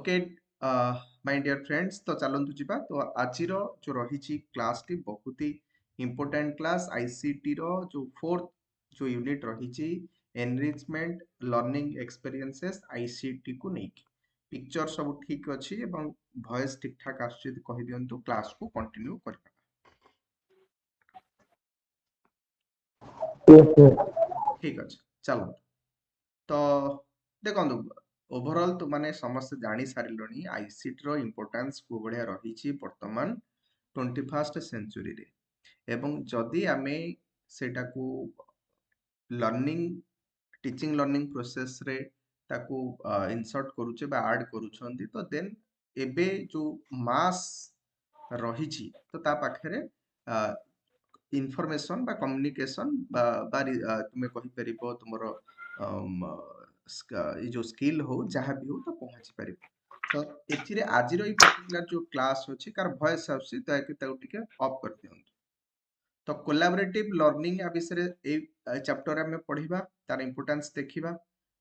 Okay my dear friends तो चलतु जीवा तो आज जो रही क्लास टी बहुत ही इम्पोर्टेंट क्लास आईसीटी रो जो फोर्थ जो यूनिट रही एनरिचमेंट लर्निंग एक्सपीरियंसेस आईसीटी को नहीं पिक्चर सब ठीक अच्छी एवं वॉइस ठीक ठाक आसुची कहि दियंतु क्लास को कंटिन्यू करबा। Yes, yes. ठीक अच्छे चलो तो देखो ओवरऑल तो माने समस्त जानी सारिलोनी आईसीटी रो इम्पोर्टेंस को बढ़िया रही वर्तमान 21st सेंचुरी रे एवं जदि आमे सेटा को लर्निंग टीचिंग लर्निंग प्रोसेस रे ताको इंसर्ट करूचे बा ऐड करूछंती तो देन एबे जो मास रही तो ता पाखरे इनफॉरमेशन बा कम्युनिकेशन तुमे कहि परिबो तुमरो ये जो स्किल हो जहाँ भी हो तो पहुंची पारिबो। तो एथिरे आजिर ई पर्टिकुलर जो क्लास अछि कार वॉइस आसी ताके ताऊ टिके ऑफ कर दियंतु। तो कोलाबोरेटिव लर्निंग आ विषय चैप्टर आम पढ़ा तार इम्पोर्टेंस देखा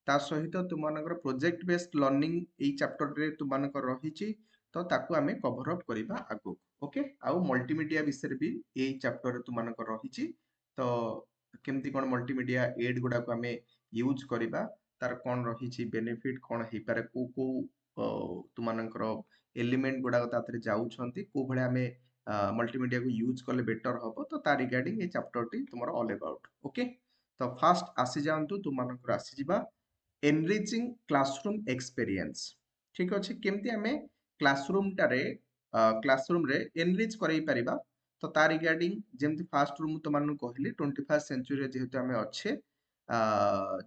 ता सहित तुम प्रोजेक्ट बेस्ड लर्निंग ये चैप्टर रे तुम रही तो ताकू आम कभर अप करवा आगो ओके आउ मल्टीमीडिया विषय भी ये चैप्टर तुम रही तो केमती कौन मल्टीमीडिया एड गुड़ा को आम यूज करवा तार कौन रही बेनिफिट कौन हो पारे को तुम एलिमेंट गुड़ा जाऊँच कौ भाया आम मल्टीमीडिया को यूज कले बेटर हम तो ता रिगार्डिंग ये चैप्टर टी तुम ऑल अबाउट ओके। तो फास्ट आसी जातु तुम आसीजा एनरिचिंग क्लासरूम एक्सपीरियंस ठीक अच्छे केमती आम क्लासरूम टारे क्लासरूम रे एनरिच करई परिबा तो ता रिगार्डिंग जेमती फास्ट रूम तुम कहली 21st सेंचुरी जेहेतु आम अच्छे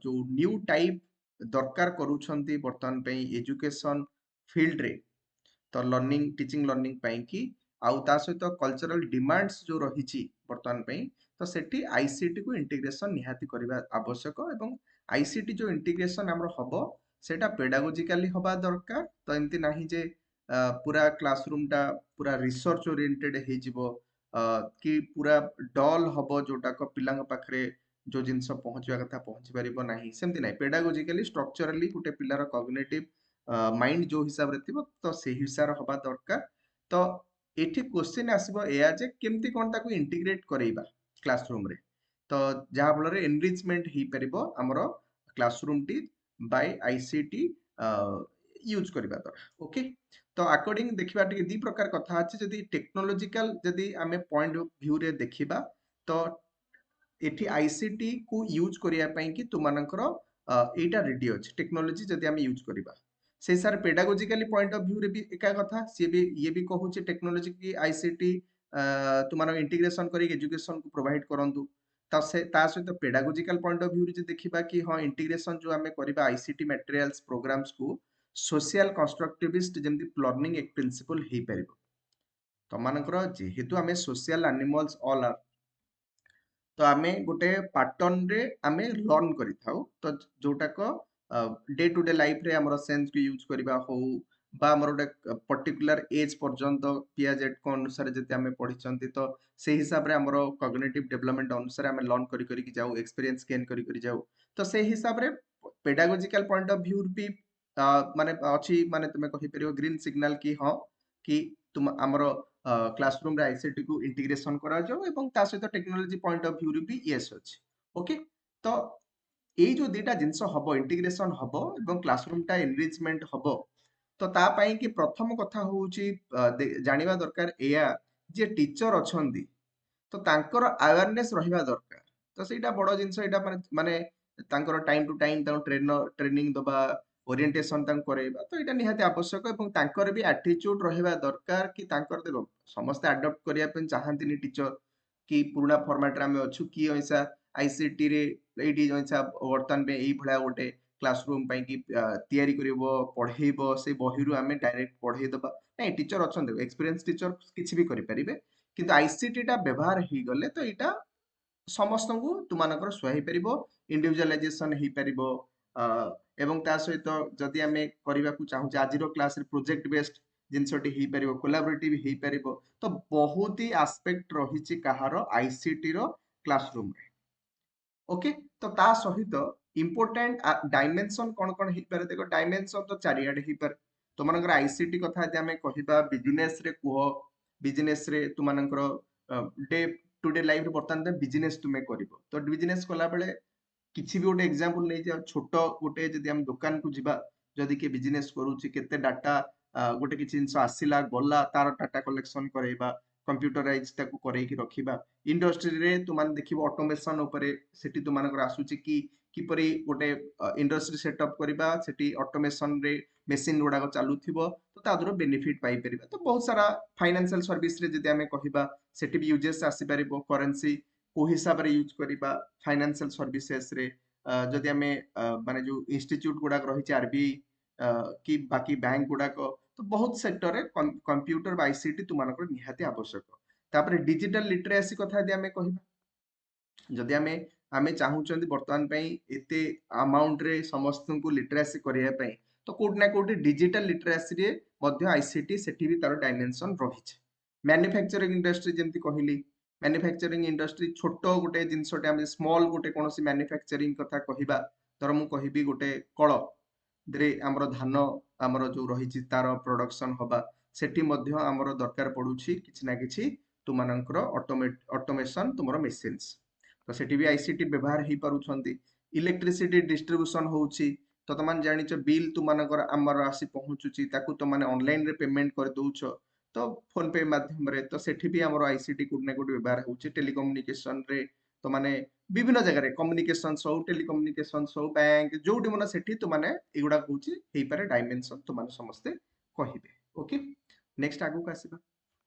जो न्यू टाइप दरकार करूछंती वर्तमान पे एजुकेशन फील्ड रे तो लर्निंग टीचिंग लर्निंग पाई कि आउ ता सहित कल्चरल डिमांड्स जो रही वर्तमान पे तो सेठी आईसीटी को इंटीग्रेशन निहाती करबा आवश्यक एवं आईसीटी जो इंटीग्रेशन हमर हबो सेटा पेडागोजिकली हबा दरकार तो एमती नाही जे पूरा क्लासरूम टा पूरा रिसर्च ओरिएंटेड हे जिवो कि पूरा डल हबो जोटा को पिलांग पाखरे जो जिनस पहुंचवा कथा पहुंची परिबो नाही सेमती नाही पेडागोजिकली स्ट्रक्चरली गुटे पिलार कॉग्निटिव माइंड जो हिसाब रे थिबो तो से हिसाब हबा दरकार। तो एठी क्वेश्चन आसीबो एया जे केमती कोन ताको इंटीग्रेट करैबा क्लासरूम रे तो जहा फल रे एनरिचमेंट ही परिबो हमरो क्लासरूम टी बाय आईसीटी यूज करबा द्वारा ओके। तो अकॉर्डिंग देखिबा टी दी प्रकार कथा अछि जदी टेक्नोलॉजिकल जदी आमे पॉइंट ऑफ व्यू रे देखिबा तो एठी आईसीटी को यूज करिया पई कि तुमानकर एटा रेडी अछि टेक्नोलॉजी जदी आमे यूज करबा से सार पेडागोजिकली पॉइंट ऑफ व्यू रे भी एका कथा सी भी ये भी कहूचे टेक्नोलॉजी की आईसीटी तुमार इंटीग्रेशन करी एजुकेशन को प्रोवाइड करंतु ता से ता सहित पेडागोजिकल पॉइंट ऑफ व्यू रे देखिबा कि हां इंटीग्रेशन जो आमे करबा आईसीटी मटेरियल्स प्रोग्राम्स को सोशल कंस्ट्रक्टिविस्ट जेमति लर्निंग एक प्रिंसिपल हे परिबो तमानकर जेहेतु आमे सोशल एनिमल्स ऑल आर तो आमे गोटे पैटर्न रे आमे लर्न करि थाउ तो जोटा को डे टू डे लाइफ रे हमर सेंस को यूज करबा हो बा हमर गोटे पर्टिकुलर एज पर्यंत पियाजेट को अनुसार जति आमे पढिचंती तो से हिसाब रे हमर कॉग्निटिव डेवलपमेंट अनुसार आमे लर्न करि करि जाऊ एक्सपीरियंस गेन करि करि जाऊ तो से हिसाब रे पेडागोजिकल पॉइंट ऑफ व्यू भी माने अछि माने तुमे कहि परियो ग्रीन सिग्नल की हां कि तुम हमर क्लासरूम रे आईसीटी को इंटीग्रेशन करा जाओ एवं ता सहित टेक्नोलॉजी पॉइंट ऑफ व्यू रे भी यस अछि ओके। तो ये जो दीटा जिनस हबो इंटीग्रेशन हबो एवं क्लासरूम टा एनरिचमेंट हबो तो ता पई कि प्रथम कथा होउची जानिबा दरकार एया जे टीचर अछंदी तो तांकर अवेयरनेस रहिबा दरकार तो सेटा बड़ जिनस एटा माने तांकर टाइम टू टाइम ट्रेनिंग दबा ओरिएंटेशन करेबा तो एटा निहाती आवश्यक एवं तांकर भी एटीट्यूड रहिबा दरकार कि तांकर देखो समस्त अडॉप्ट करिया पे चाहंतिनी टीचर कि पुराना फॉर्मेट रे हम अछु कि ऐसा आईसीटी रे एडी जैसा वर्तमान में एई भला गोटे क्लासरूम पई कि तयारी करिवो पढेइबो से बहिरु हमें डायरेक्ट पढेइ दबा नै टीचर अछन एक्सपीरियंस टीचर किछि भी करि परिबे किंतु आईसीटी टा व्यवहार ही गले तो एटा समस्त को तुमानकर सुहाई परिबो इंडिविजुअलाइजेशन ही परिबो एवं ता सहित जदि आमे करिबा को चाहू आजिरो क्लास रे प्रोजेक्ट बेस्ड जिनसटी ही परिबो कोलैबोरेटिव ही परिबो तो बहुत ही एस्पेक्ट रहिछि कहार आईसीटी रो क्लासरूम रे ओके। तो ता सहित इम्पोर्टेंट डायमेंशन कोन कोन ही पारे देखो डायमेंशन तो चारियाडे ही पारे तुमनकर आईसीटी कथा यदि आमे कहिबा बिजनेस रे कुह बिजनेस रे तुमनकर डे टू डे लाइफ रे बर्तमान बिजनेस तुमे करिवो तो बिजनेस कला बेले किसी भी गोटे एग्जांपल नहीं जाओ छोट गोटे जदि हम दुकान को जिबा जदि के बिजनेस करूची केते डाटा गोटे किछि जिंस आसिला गला तार डाटा कलेक्शन करेबा कंप्यूटराइज ताकू करेकी रखिबा इंडस्ट्री रे तुमान देखिबो ऑटोमेशन ऊपरे सेठी तुमानकर आसुची कि किपरि गोटे इंडस्ट्री सेटअप करिबा सेठी ऑटोमेशन रे मेसिन गुडा चालुथिबो तो तादरो बेनिफिट पाई परिबा तो बहुत सारा फाइनेंशियल सर्विस रे जदि हमें कहिबा सेठी भी यूजेस आसी परिबो करेंसी को हिसाब रे यूज करिबा फाइनेंशियल सर्विसेस रे जदि आमे माने जो इंस्टीट्यूट गुडा रही आरबीआई कि बाकी बैंक गुडा तो बहुत सेक्टर रे कंप्यूटर आईसीटी तुमानकर निहाती आवश्यक तापर डिजिटल लिटरेसी कथा यदि आमे कहिबा जदि आमे आमे चाहूचंदी वर्तमान पई एते अमाउंट रे समस्त को लिटरेसी करिया पई तो कोड ना कोड डिजिटल लिटरेसी रे मध्य आईसीटी सेठी भी तार डायमेंशन रहिछ मैन्युफैक्चरिंग इंडस्ट्री जेमति कहिली मैन्युफैक्चरिंग इंडस्ट्री छोट गोटे जिनसटे आमे स्मॉल गोटे कोनोसी मैन्युफैक्चरिंग कथा कहिबा तर मु कहिबी गोटे कळ रे हमर धान हमर जो रहिछि तार प्रोडक्शन होबा सेठी मध्य हमर दरकार पडुछि किछि ना किछि तुमानकर ऑटोमेशन तुमरो मेसिन्स तो सेठी भी आईसीटी व्यवहार ही पारुछंती इलेक्ट्रिसिटी डिस्ट्रीब्यूशन होउछि तो तमान जानिछ बिल तुमानकर हमर आसी पहुंचुछि ताकू तो माने ऑनलाइन रे पेमेंट कर दउछ तो फोन पे माध्यम रे तो सेठी भी हमर आईसीटी कोड ना कोड व्यवहार होउछि टेलीकम्युनिकेशन रे तो माने विभिन्न जगह रे communication so telecommunication so bank जोडी मन सेठी तो माने एगुडा होउछि हेई पारे डायमेंशन तो माने समस्ते कहिबे ओके नेक्स्ट आगु का आसीबा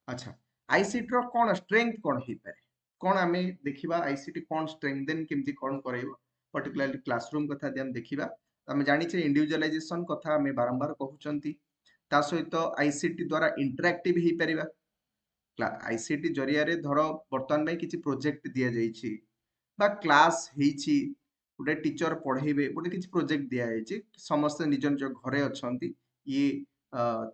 अच्छा आईसीटी रो कोन स्ट्रेंथ कोन हेई पारे कोन आमे देखिबा आईसीटी कोन स्ट्रेंथन केमती कोन करैबो पर्टिकुलरली क्लासरूम कथा हम देखिबा आमे जानि छे इंडिविजुअलाइजेशन कथा आमे बारंबार कहउचंती ता सहित आईसीटी द्वारा इंटरैक्टिव हेई परिबा आईसीटी जरिया रे धरो वर्तमान में किछि प्रोजेक्ट दिया जाइछि बा क्लास हेछि गोटे टीचर पढ़ेबे गोटे किछि प्रोजेक्ट दिया जाइछि समस्त निज निज घरे अछंती ये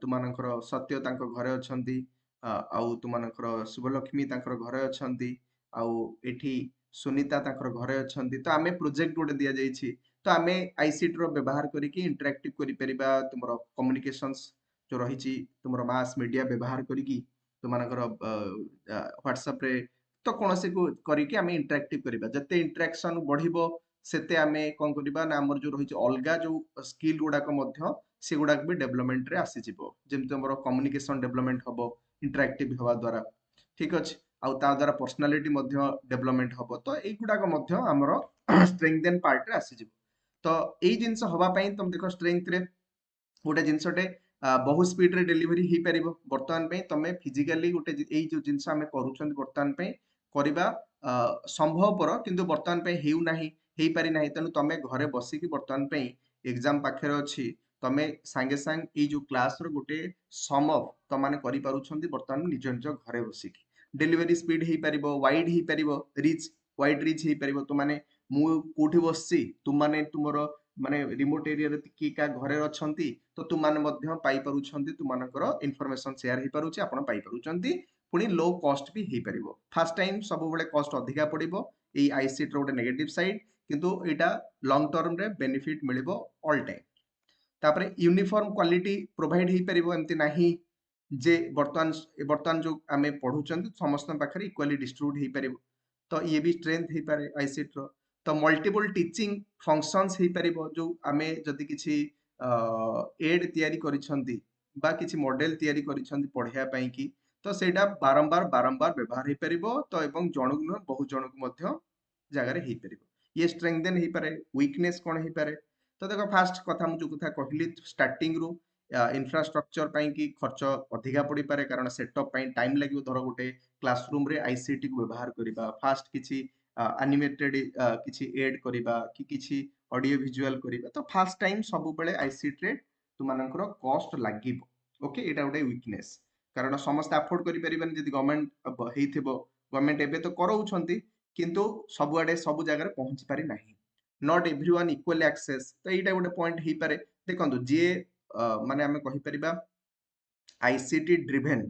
तुमानकर सत्य तांको घरे अछंती आउ तुमानकर शुभलक्ष्मी तांकर घरे अछंती आउ एठी सुनीता तांकर घरे अछंती तो आमे प्रोजेक्ट गोटे दिया जाइछि तो आमे आईसीटी रो व्यवहार करिकि इंटरैक्टिव करि परिबा तुमरो कम्युनिकेशंस जो रहिछि तुमरो मास मीडिया व्यवहार करिकि तुमानकर व्हाट्सएप रे तो कोनोसी को करिकि आमे इंटरैक्टिव करिबा जते इंटरेक्शन बढ़िबो सेते आमे कोन करिबा ना हमर जो रहिछि अलगा जो स्किल गुडा को मध्य से गुडा भी डेवलपमेंट रे आसी जिवो जेमते हमर कम्युनिकेशन डेवलपमेंट हबो इंटरैक्टिव हवा द्वारा ठीक अछि आउ ता द्वारा पर्सनालिटी मध्य डेवलपमेंट हबो तो एई गुडा को मध्य हमर स्ट्रेंथन पार्ट रे आसी जिवो तो एई जिंस हवा पई तुम देखो स्ट्रेंथ रे गोटे जिनसटे बहु स्पीड रे डेलीवरी ही परिबो वर्तमान पे तमे फिजिकली गोटे एई जो जिंस हमें करूछन वर्तमान पे करिबा संभव पर किंतु वर्तमान पे हेउ नाही हेई पारि नाही तनु तमे घरे बसी कि वर्तमान पे एग्जाम पाखरे अछि तमे सांगे सांग एई जो क्लास रो गोटे सम अप त माने करि पारुछंती वर्तमान निज निज घरे बसी कि डेलीवरी स्पीड हेई परिबो वाइड हेई परिबो रीच वाइड रीच हेई परिबो तो माने मु कोठी बससी तुम माने तुमरो माने रिमोट एरिया रे की का घरे अछंती तो तुम माने मध्य पाई परुछंती तुमनकर इन्फॉर्मेशन शेयर हेई परुछि आपण पाई परुछंती पुनी लो कॉस्ट भी हेई परिबो फर्स्ट टाइम सब बेले कॉस्ट अधिका पड़िबो एई आईसीटी रो गोटे नेगेटिव साइड किंतु एटा लॉन्ग टर्म रे बेनिफिट मिलिबो ऑल टाइम तापरे यूनिफॉर्म क्वालिटी प्रोवाइड हेई परिबो एमति नाही जे वर्तमान वर्तमान जो आमे पढुचंती समस्त पाखरे इक्वली डिस्ट्रीब्यूट हेई परिबो तो ये भी स्ट्रेंथ हेई पारे आईसीटी रो तो मल्टीपल टीचिंग फंक्शंस हेई परिबो जो आमे जदि किछि एड तयारी करिसंती बा किछि मॉडल तयारी करिसंती पढिया पई की तो सेटा बारंबार बारंबार व्यवहार हेई परिबो तो एवं जनक न बहु जनक मध्य जगह रे हेई परिबो ये स्ट्रेंथन हेई पारे वीकनेस कोन हेई पारे तो देखो फास्ट कथा मु जो कथा कहली स्टार्टिंग रू इंफ्रास्ट्रक्चर पई की खर्च अधिका पड़ी पारे कारण सेटअप पई टाइम लागियो धरो गोटे क्लासरूम रे आईसीटी को व्यवहार करिबा फास्ट किछि एनिमेटेड किछि एड करिबा कि किछि ऑडियो विजुअल करिबा तो फास्ट टाइम सब बेले आईसीटी रे तुमानकर कॉस्ट लागिबो ओके एटा गोटे वीकनेस कारण समस्त अफोर्ड करि परिबन जदि गवर्नमेंट हेइथिबो गवर्नमेंट एबे तो करौछंती किंतु सब आडे सब जगह रे पहुंची पारि नाही नॉट एवरीवन इक्वल एक्सेस तो एटा गोटे पॉइंट हेइ पारे देखंतु जे माने हमें कहि परिबा आईसीटी ड्रिवेन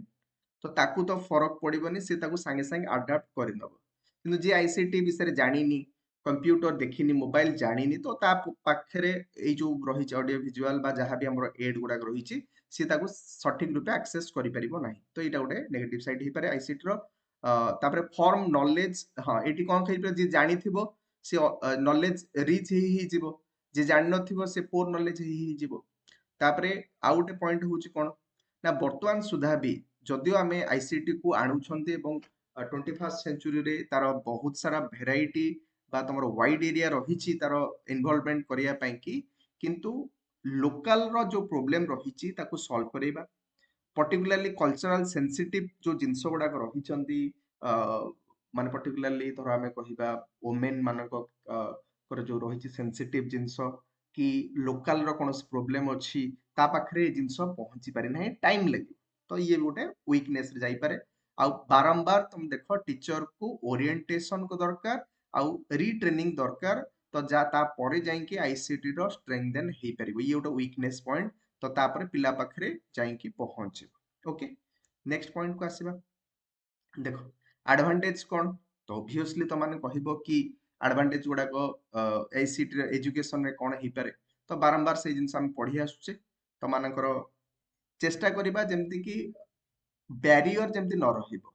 तो ताकू तो फरक पड़िबनी से ताकू संगे संगे अडाप्ट करि नबो किंतु जे आईसीटी विषय रे जानिनी कंप्यूटर देखिनी मोबाइल जानिनी तो ता पाखरे एई जो रही ऑडियो विजुअल बा जहाँ भी हमर एड गुडा रही सी ताको सठिक रूपे एक्सेस करि परिबो नाही तो एटा गोटे नेगेटिव साइड हे पारे आईसीटी रो तापरे फॉर्म नॉलेज हां एटी कोन कहि जे जानि थिबो से नॉलेज रिच ही जिवो जे जानि नथिबो से पोर नॉलेज ही जिवो तापरे आउ गोटे पॉइंट होउची कोन ना वर्तमान सुधा भी जदियो आमे आईसीटी को आणुछन्ते एवं 21st सेंचुरी रे तार बहुत सारा भेराइटी बा तमर वाइड एरिया रहिछि तार इन्वॉल्वमेंट करिया पई कि किंतु लोकल रो जो प्रॉब्लम रहिछि ताको सॉल्व करेबा पर्टिकुलरली कल्चरल सेंसिटिव जो जिंस गुडा रहिछन्ती माने पर्टिकुलरली धर आमे कहिबा वोमेन मानको जो रहिछि सेंसिटिव जिंस कि लोकल रो कोनस प्रॉब्लम अछि ता पाखरे जिंस पहुंची पारि नाही टाइम लागि तो ये गोटे वीकनेस रे जाई पारे आ बारंबार तुम देखो टीचर को ओरिएंटेशन को दरकार आउ रिट्रेनिंग दरकार तो जा ता परे जाइंकी आईसीटी रो स्ट्रेंथेन हेई परिबो ये गोटे वीकनेस पॉइंट तो तापर पिला पाखरे जाइंकी पहुंचे ओके नेक्स्ट पॉइंट को आसीबा देखो एडवांटेज कोन तो ऑब्वियसली तो माने कहिबो कि एडवांटेज गुडा को आईसीटी एजुकेशन रे कोन हेई पारे तो बारंबार से जिंस हम पढी आसुचे तो मानकर चेष्टा करिबा जेमति कि बैरियर जेमति न रहिबो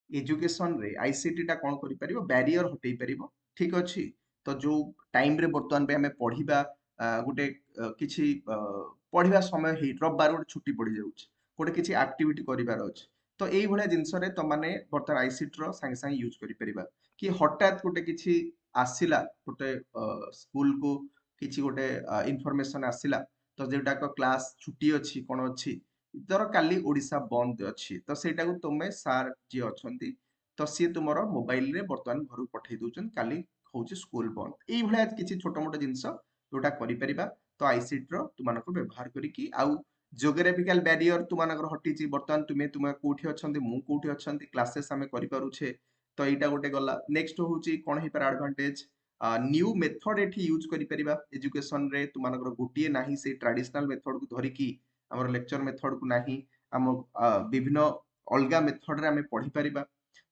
एजुकेशन रे आईसीटी टा कोन करि परिबो बैरियर हटेई परिबो ठीक अछि तो जो टाइम रे वर्तमान पे हमें पढिबा गुटे किछि पढिबा समय हे रविवार गुटे छुट्टी पड़ी जाउछ गुटे किछि एक्टिविटी करिवार अछि तो एई भलिया जिंस रे त माने वर्तमान आईसीटी रो संगे संगे यूज करि परिबा कि हठात गुटे किछि आसिला गुटे स्कूल को किछि गुटे इन्फॉर्मेशन आसिला तो जेटा को क्लास छुट्टी अछि कोन अछि धर काली ओडिशा बंद अछि तो सेटा को तुमे सार जे अछंती तो सी तुमरो मोबाइल रे वर्तमान घर पठै दोचन काली होउची स्कूल बंद एई भलिया किछि छोट मोट जिंस जोटा करि परिबा तो आईसीटी रो तुमानको व्यवहार करी कि आउ जियोग्राफिकल बैरियर तुमानकर हटिची वर्तमान तुमे कोठी अछंती मु कोठी अछंती क्लासेस हमें करि पारुछे तो एटा गोटे गला नेक्स्ट होउची कोन हे पर एडवांटेज न्यू मेथड एठी यूज करि परिबा एजुकेशन रे तुमानकर गोटिए नाही से ट्रेडिशनल मेथड को धरि कि हमर लेक्चर मेथड को नाही हम विभिन्न अलगा मेथड रे हमें पढी परिबा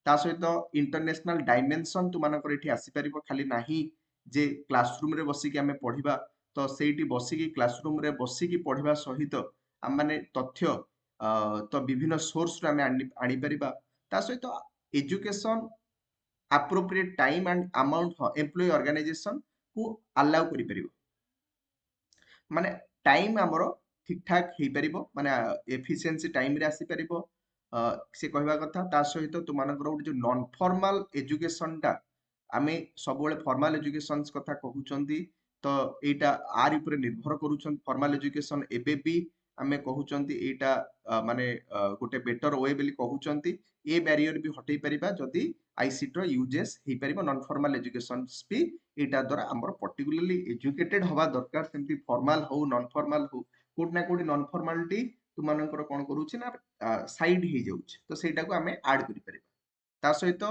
ता सहित इंटरनेशनल डायमेंशन तुमानकर एठी आसी परिबो खाली नाही जे क्लासरूम रे बसी कि हमें पढिबा तो सेठी बसी कि क्लासरूम रे बसी कि पढिबा सहित हम माने तथ्य तो विभिन्न सोर्स रे हमें आनी परिबा ता सहित education appropriate time and amount employee organization को अलाउ करि परिबो माने टाइम हमरो ठीक ठाक हेई परिबो माने एफिशिएंसी टाइम रे आसी परिबो से कहवा कथा ता सहित तुमानकर जो नॉन फॉर्मल एजुकेशन टा आमे सब बेले फॉर्मल एजुकेशन कथा कहउचंती तो एटा आर ऊपर निर्भर करूछन फॉर्मल एजुकेशन एबे भी आमे कहउचंती एटा माने गोटे बेटर वे बेली कहउचंती ए बैरियर भी हटै परिबा जदी आईसीटी रो यूजेस हेई परिबो नॉन फॉर्मल एजुकेशन भी एटा द्वारा हमर पर्टिकुलरली एजुकेटेड हवा दरकार सेमती फॉर्मल हो नॉन फॉर्मल हो कोड ना कोड नॉन फॉर्मालिटी तुमानकर कोन करूछि ना साइड हे जाउछि तो सेटा को हमें ऐड करि परिबा ता सहित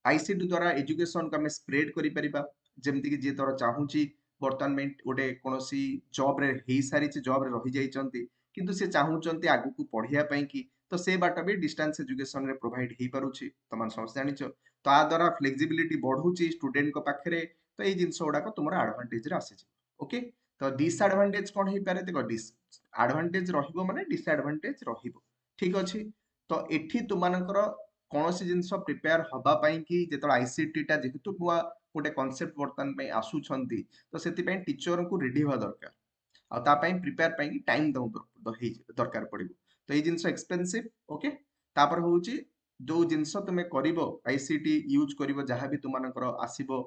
आईसीटी द्वारा एजुकेशन को हमें स्प्रेड करि परिबा जेमति कि जे तोर चाहूची वर्तमान में गोटे कोनोसी जॉब रे हेई सारी जॉब रे रहि जाइचंती किंतु से चाहूचंती आगु को पढिया पई कि तो से बाट भी डिस्टेंस एजुकेशन रे प्रोवाइड हेई पारुछि तमान समस्त जानिचो तो आ द्वारा फ्लेक्सिबिलिटी बढ़ुची स्टूडेंट को पाखरे तो ये जिंस गुडा तुम एडवांटेज रे आसी ओके तो डिसएडवांटेज कौन हो पारे देखो डिस एडवांटेज रहिबो माने डिसएडवांटेज रहिबो ठीक अछि तो एठी तुमानकर कोनोसी जिंस प्रिपेयर हबा पई कि जेतो आईसीटी टा जेहेतु नुआ गोटे कांसेप्ट वर्तमान में आसुछंती तो सेति पई टीचर को रेडी होवा दरकार आ ता पई प्रिपेयर पई कि टाइम दरकार पड़िबो तो ये जिंस एक्सपेंसिव ओके तापर होउची जो जिंस तुमे करिवो आईसीटी यूज करिवो जहां भी तुमानकर आसीबो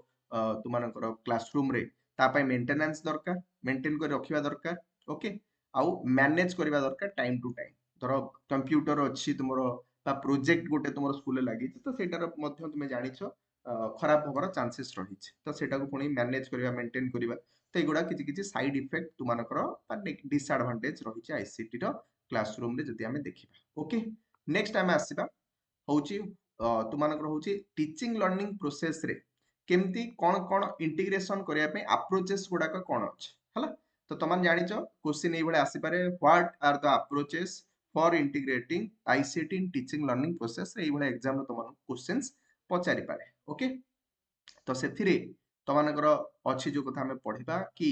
तुमानकर क्लासरूम रे ता पई मेंटेनेंस दरकार मेंटेन कर रखिबा दरकार ओके आउ मैनेज करिबा दरकार टाइम टू टाइम धरो कंप्यूटर अछि तुमरो बा प्रोजेक्ट गोटे तुमरो स्कूल लागि तो सेटार मध्य तुमे जानिछो खराब होबार चांसेस रहिछ तो सेटा को पुनी मैनेज करिबा मेंटेन करिबा तो एगुडा किछि किछि साइड इफेक्ट तुमानकर डिसएडवांटेज रहिछ आईसीटी रो क्लासरूम रे जदि हमें देखिबा ओके नेक्स्ट टाइम आसीबा होउची तुमानकर होउची टीचिंग लर्निंग प्रोसेस रे केमती कोन कोन इंटीग्रेशन करिया पे अप्रोचेस गुडा का कोन अछि हला तो तमन जानिचो क्वेश्चन एई बळे आसी पारे what are the approaches for integrating ICT in teaching learning process रे एई बळे एग्जाम रो तमन क्वेश्चंस पचारि पारे ओके तो से तुमर अच्छी जो कथा पढ़ा कि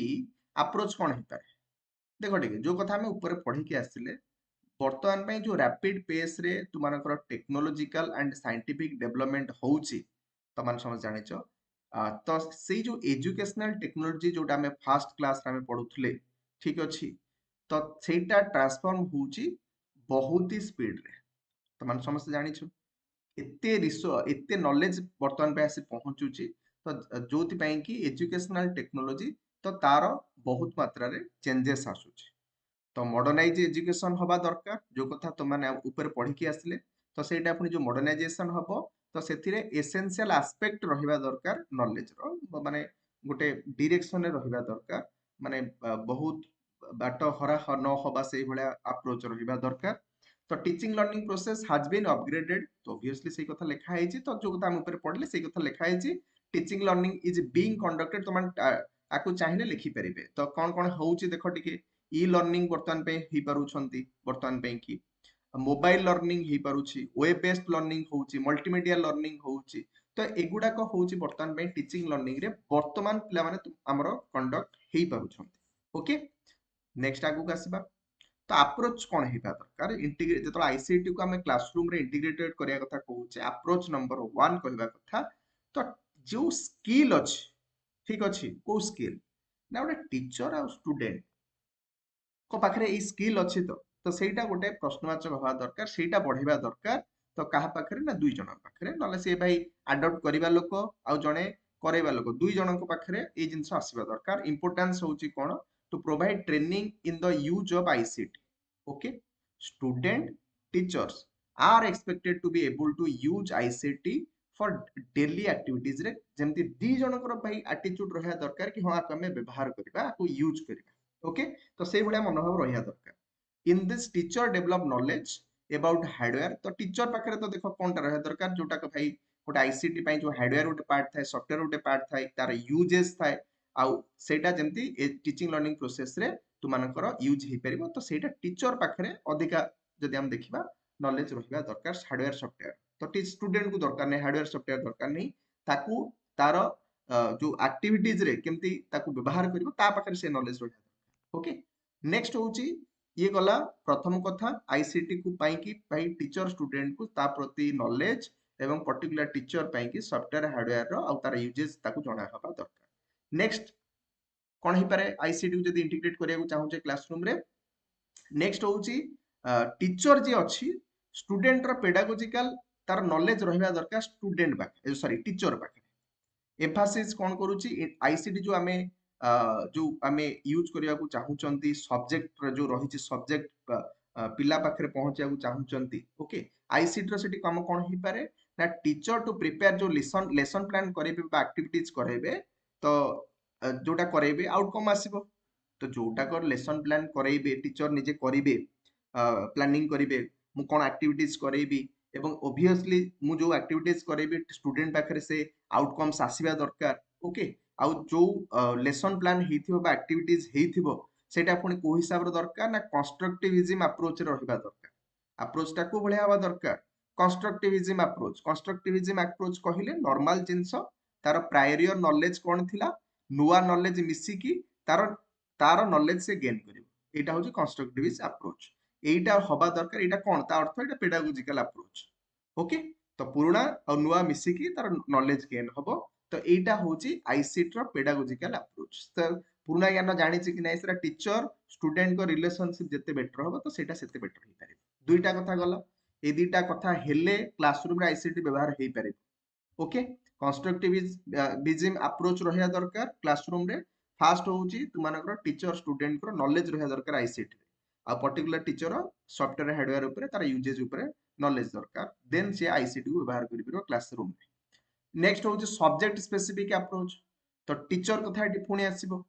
अप्रोच कौन हो पारे देख टे जो कथा ऊपर पढ़ी के आसले बर्तमान पे जो रैपिड पेस रे तुमर टेक्नोलॉजिकल एंड साइंटिफिक डेवलपमेंट होउची तुम समझ जानिच तो से जो एजुकेशनल टेक्नोलॉजी जोटा हमें फास्ट क्लास रे पढ़ुथले ठीक अच्छी तो सेटा ट्रांसफॉर्म होउची बहुत ही स्पीड रे तुम समस्त जानिछ एते एते नॉलेज बर्तमान पे आसी पहुंचुची तो जोथि पई कि एजुकेशनल टेक्नोलॉजी तो तार बहुत मात्रा रे चेंजेस आसुची तो मॉडर्नाइज एजुकेशन हवा दरकार जो कथा तुम मैंने ऊपर पढ़ी की आसले तो सेटा पुनी जो मॉडर्नाइजेशन हबो तो सेथिरे एसेंशियल एस्पेक्ट रहिबा दरकार नॉलेज रो माने गोटे डायरेक्शन रे रहिबा दरकार माने बहुत बाट हरा न हबा से भलिया अप्रोच रहिबा दरकार तो teaching learning process has been upgraded तो ऑब्वियसली सही कथा लिखा है तो जो कथा हम ऊपर पढ़ले सही कथा लिखा है teaching learning is being conducted तो मान आकु चाहिए लिखि परिबे तो कौन कौन होउची देखो टिके ई लर्निंग बर्तमान पे ही पारुछंती बर्तमान पे कि मोबाइल लर्निंग ही पारुछि वेब बेस्ड लर्निंग होउची मल्टीमीडिया लर्निंग होउची तो एगुडा को होउची बर्तमान पे टीचिंग लर्निंग रे बर्तमान पिला माने हमरो कंडक्ट ही पारुछंती ओके नेक्स्ट आगु का आसीबा तो अप्रोच कौन है दरकार इंटीग्रेट जो आईसीटी को आम क्लासरूम रे इंटीग्रेटेड करिया कथा कहूचे अप्रोच नंबर 1 कहबा कथा तो जो स्किल अछि ठीक अछि को स्किल ना गोटे टीचर आ स्टूडेंट को पाखरे ई स्किल अछि तो सेटा गोटे प्रश्नवाचक हवा दरकार सेटा बढ़िबा दरकार तो कहा पाखरे ना दुई जन पाखरे नले से भाई अडॉप्ट करिबा लोक आ जणे करेबा लोक दुई जनक पाखरे ए जिंस आसीबा दरकार इंपोर्टेंस होउची कोन to provide training in the use of ICT okay student teachers are expected to be able to use ICT for daily activities रे जेमति दी जनकर भाई एटीट्यूड रहया दरकार कि हां आको हमें व्यवहार करबा आको यूज करबा ओके तो से भलिया मनोभाव रहिया दरकार in this teacher develop knowledge about hardware तो टीचर पाखरे तो देखो कोनटा रहया दरकार जोटा को भाई गोटे आईसीटी पई जो हार्डवेयर गोटे पार्ट थाए सॉफ्टवेयर गोटे पार्ट थाए तार यूजेस थाए आउ सेटा जेमति टीचिंग लर्निंग प्रोसेस रे तुमानकर यूज हे परिबो तो सेटा टीचर पाखरे अधिका जदि हम देखिबा नॉलेज रहिबा दरकार हार्डवेयर सॉफ्टवेयर तो स्टूडेंट को दरकार नहीं हार्डवेयर सॉफ्टवेयर दरकार नहीं ताकू तार जो एक्टिविटीज रे केमती ताकू व्यवहार करिवो ता पाखरे से नॉलेज रहिबा ओके नेक्स्ट होउची ये गला प्रथम कथा आईसीटी को पाई कि भाई टीचर स्टूडेंट को ता प्रति नॉलेज एवं पर्टिकुलर टीचर पाई कि सॉफ्टवेयर हार्डवेयर रो आ तार यूजेस ताकू जणा हबा दरकार नेक्स्ट कौन ही पारे आईसीटी को जदि इंटीग्रेट करिया को चाहूचे क्लासरूम रे नेक्स्ट होउची टीचर जे अछि स्टूडेंट रो पेडागोजिकल तार नॉलेज रहिबा दरकार स्टूडेंट पाखे सॉरी टीचर पाखे एम्फासिस कौन करूची आईसीटी जो आमे जो आमे यूज करिया को चाहूचंती सब्जेक्ट जो रहिची सब्जेक्ट पिला पाखरे पहुंचिया को चाहूचंती ओके आईसीटी रो सेठी काम कौन ही पारे ना टीचर टू प्रिपेयर जो लेसन प्लान करेबे बा एक्टिविटीज करेबे तो जोटा करेबे आउटकम आसीबो तो जोटा कर लेसन प्लान करेबे टीचर निजे करिवे प्लानिंग करिवे मु कोन एक्टिविटीज करेबी एवं ऑब्वियसली मु जो एक्टिविटीज करेबी स्टूडेंट पाखरे से आउटकम्स आसीबा दरकार ओके आउ जो लेसन प्लान हेइथिबो बा एक्टिविटीज हेइथिबो सेटा पुनी को हिसाब रे दरकार ना कंस्ट्रक्टिविज्म अप्रोच रे रहिबा दरकार अप्रोच टा को भले हवा दरकार कंस्ट्रक्टिविज्म अप्रोच कहिले नॉर्मल जिंस तार प्रायर नॉलेज कोन थिला नुवा नॉलेज मिसी की तार तार नॉलेज से गेन करिवो एटा होची कंस्ट्रक्टिविस्ट अप्रोच एटा हबा दरकार एटा कोन ता अर्थ एटा पेडागोजिकल अप्रोच ओके तो पुराना और नुआ मिसी की तार नॉलेज गेन हबो तो एटा होची आईसीटी रो पेडागोजिकल अप्रोच तो पुराना ज्ञान जानि कि नै सेरा टीचर स्टूडेंट को रिलेशनशिप जते बेटर हबो तो सेटा सेते बेटर हे पारे दुईटा कथा गला ए दुईटा कथा हेले क्लासरूम रे आईसीटी व्यवहार हे पारे ओके कंस्ट्रक्टिविज्म अप्रोच रहिया दरकार क्लासरूम रे फास्ट होउची तुमानकर टीचर स्टूडेंट को नॉलेज रहिया दरकार आईसीटी रे आ पर्टिकुलर टीचर सॉफ्टवेयर हार्डवेयर ऊपर तार यूजेज ऊपर नॉलेज दरकार देन से आईसीटी को व्यवहार करि परबो क्लासरूम रे नेक्स्ट होउची सब्जेक्ट स्पेसिफिक अप्रोच तो टीचर कथा एटी पुणी आसीबो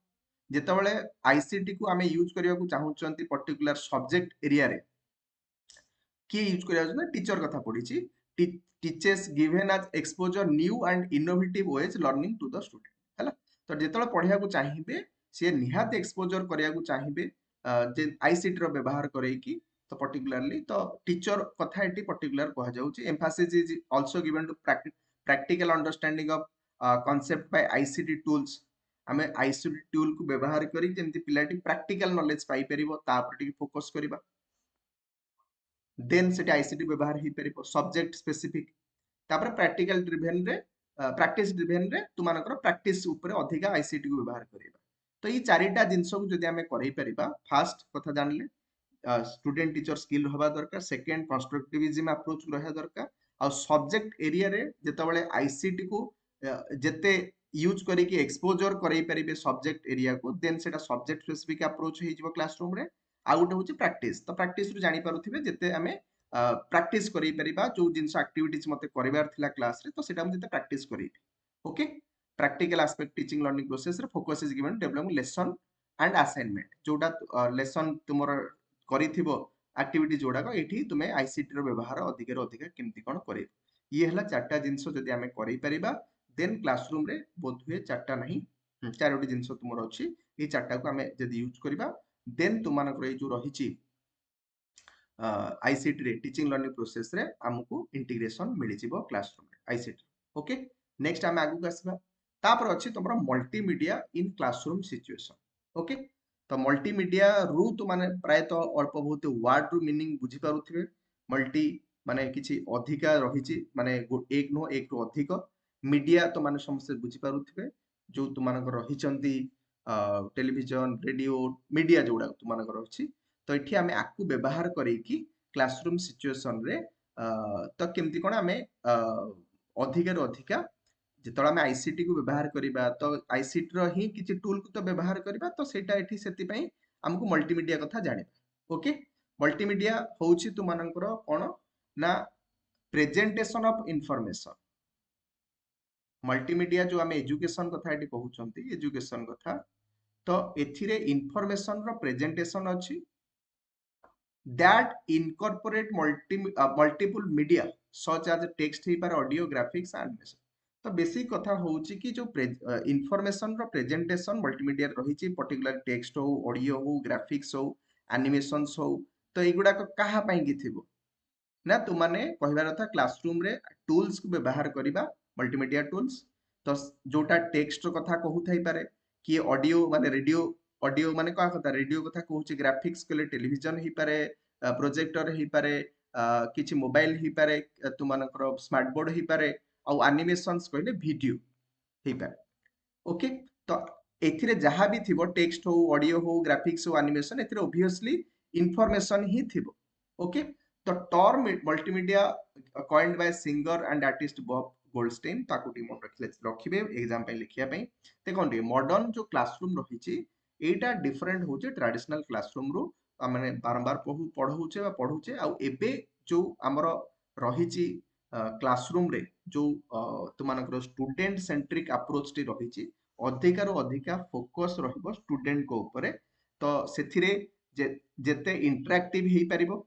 जेतेबेले आईसीटी को आमे यूज करिया को चाहूचंती पर्टिकुलर सब्जेक्ट एरिया रे किए यूज करिया टीचर कथा पढिची teachers given as exposure new and innovative ways learning to the student हैला तो जेतेबेले पढिया को चाहिबे से निहात एक्सपोजर करिया को चाहिबे जे आईसीटी रो व्यवहार करे कि तो पर्टिकुलरली तो टीचर कथा एटी पर्टिकुलर कहा जाउची emphasis is also given to practical understanding of concept by ICT tools आमे आईसीटी टूल को व्यवहार करी जेमती पिलाटी प्रैक्टिकल नॉलेज पाई परिबो तापर टिके फोकस करिबा देन सेटी आईसीटी व्यवहार ही परिबो सब्जेक्ट स्पेसिफिक तापर प्रैक्टिकल ड्रिवेन रे प्रैक्टिस ड्रिवेन रे तुमानकर प्रैक्टिस ऊपर अधिका आईसीटी को व्यवहार करिबा तो ये चारिटा जिंस को जदि आमे करई परिबा फास्ट कथा जानले स्टूडेंट टीचर स्किल हवा दरकार सेकेंड कंस्ट्रक्टिविज्म अप्रोच रहा दरकार आ सब्जेक्ट एरिया रे जेतबेले आईसीटी को जेते यूज करिकी एक्सपोजर करई परिबे सब्जेक्ट एरिया को देन सेटा सब्जेक्ट स्पेसिफिक अप्रोच हे जिवो क्लासरूम रे आ गुटे होची प्रैक्टिस तो प्रैक्टिस रु जानि पारुथिबे जेते आमे प्रैक्टिस करि परिबा जो जिंस एक्टिविटीज मते करिवार थिला क्लास रे तो सेटा हम जेते प्रैक्टिस करि okay practical aspect teaching learning process रे focus is given developing lesson and assignment जोटा लेसन तुमर करिथिबो एक्टिविटी जोड़ा को एठी तुमे आईसीटी रो व्यवहार अधिक रो अधिक केमती कोन करे ये हला चारटा जिंस जदि आमे करि परिबा देन क्लासरूम रे बोध हुए चारटा नहीं चारोटी जिंस तुमर अछि ए चारटा को आमे जदि यूज करिबा देन तुमानकर ए जो रहिछि आईसीटी रे टीचिंग लर्निंग प्रोसेस रे हमकु इंटीग्रेशन मिलि जिवो क्लासरूम रे आईसीटी ओके नेक्स्ट आमे आगु आसबा तापर अछि तमरा multimedia in classroom situation okay तो मल्टीमीडिया रु तो माने प्राय तो अल्प बहुत वर्ड रु मीनिंग बुझी पारुथिबे मल्टी माने किछि अधिका रहिछि माने एक नो एक रु अधिक मीडिया तो माने समस्त बुझी पारुथिबे जो तुमानकर रहिचंती टेलीविजन रेडियो मीडिया जोड़ा तुमानकर अछि तो एठी आमे आकु व्यवहार करेकी क्लासरूम सिचुएशन रे तो केमती कोन आमे अधिका रो अधिका जेतला आमे आईसीटी को व्यवहार करिबा तो आईसीटी रो ही किछि टूल को तो व्यवहार करिबा तो सेटा एठी सेति पई हमकु मल्टीमीडिया कथा जानिबा ओके मल्टीमीडिया होउछि तुमानकर कोन ना प्रेजेंटेशन ऑफ इंफॉर्मेशन मल्टीमीडिया जो आमे एजुकेशन कथा एठी कहउचंती एजुकेशन कथा तो एथिरे इंफॉर्मेशन रो प्रेजेंटेशन अछि that incorporate multiple media such as text ही पर ऑडियो ग्राफिक्स एनिमेशन तो बेसिक कथा होउची कि जो इंफॉर्मेशन रो प्रेजेंटेशन मल्टीमीडिया रहिची पर्टिकुलर टेक्स्ट हो ऑडियो हो ग्राफिक्स हो एनिमेशंस हो तो एगुडा को कहा पई कि थिबो ना तुमाने कहिबार था क्लासरूम रे टूल्स को व्यवहार करिबा मल्टीमीडिया टूल्स तो जोटा टेक्स्ट रो कथा कहू थाई पारे कि ऑडियो माने ऑडियो माने का कथा रेडियो कथा कहूची ग्राफिक्स कले टेलीविजन ही पारे प्रोजेक्टर ही पारे किछि मोबाइल ही पारे तुमानकर स्मार्ट बोर्ड ही पारे आ एनिमेशंस कहले वीडियो ही पारे ओके तो एथिरे जहां भी थिबो टेक्स्ट हो ऑडियो हो ग्राफिक्स हो एनिमेशन एथिरे ऑब्वियसली इंफॉर्मेशन ही थिबो ओके तो term multimedia coined bye singer and artist Bob Goldstein ताकू टी मन रखिबे एग्जाम पे लिखिया पे देखन रे मॉडर्न जो क्लासरूम रहिछि एटा डिफरेंट होचे ट्रेडिशनल क्लासरूम रो माने बारंबार पढौचे आ एबे जो हमर रहिछि क्लासरूम रे जो तुमानकर स्टूडेंट सेंट्रिक अप्रोच टी रहिछि अधिकार अधिका फोकस रहिबो स्टूडेंट को ऊपर तो सेथिरे जेते इंटरैक्टिव हेई परिबो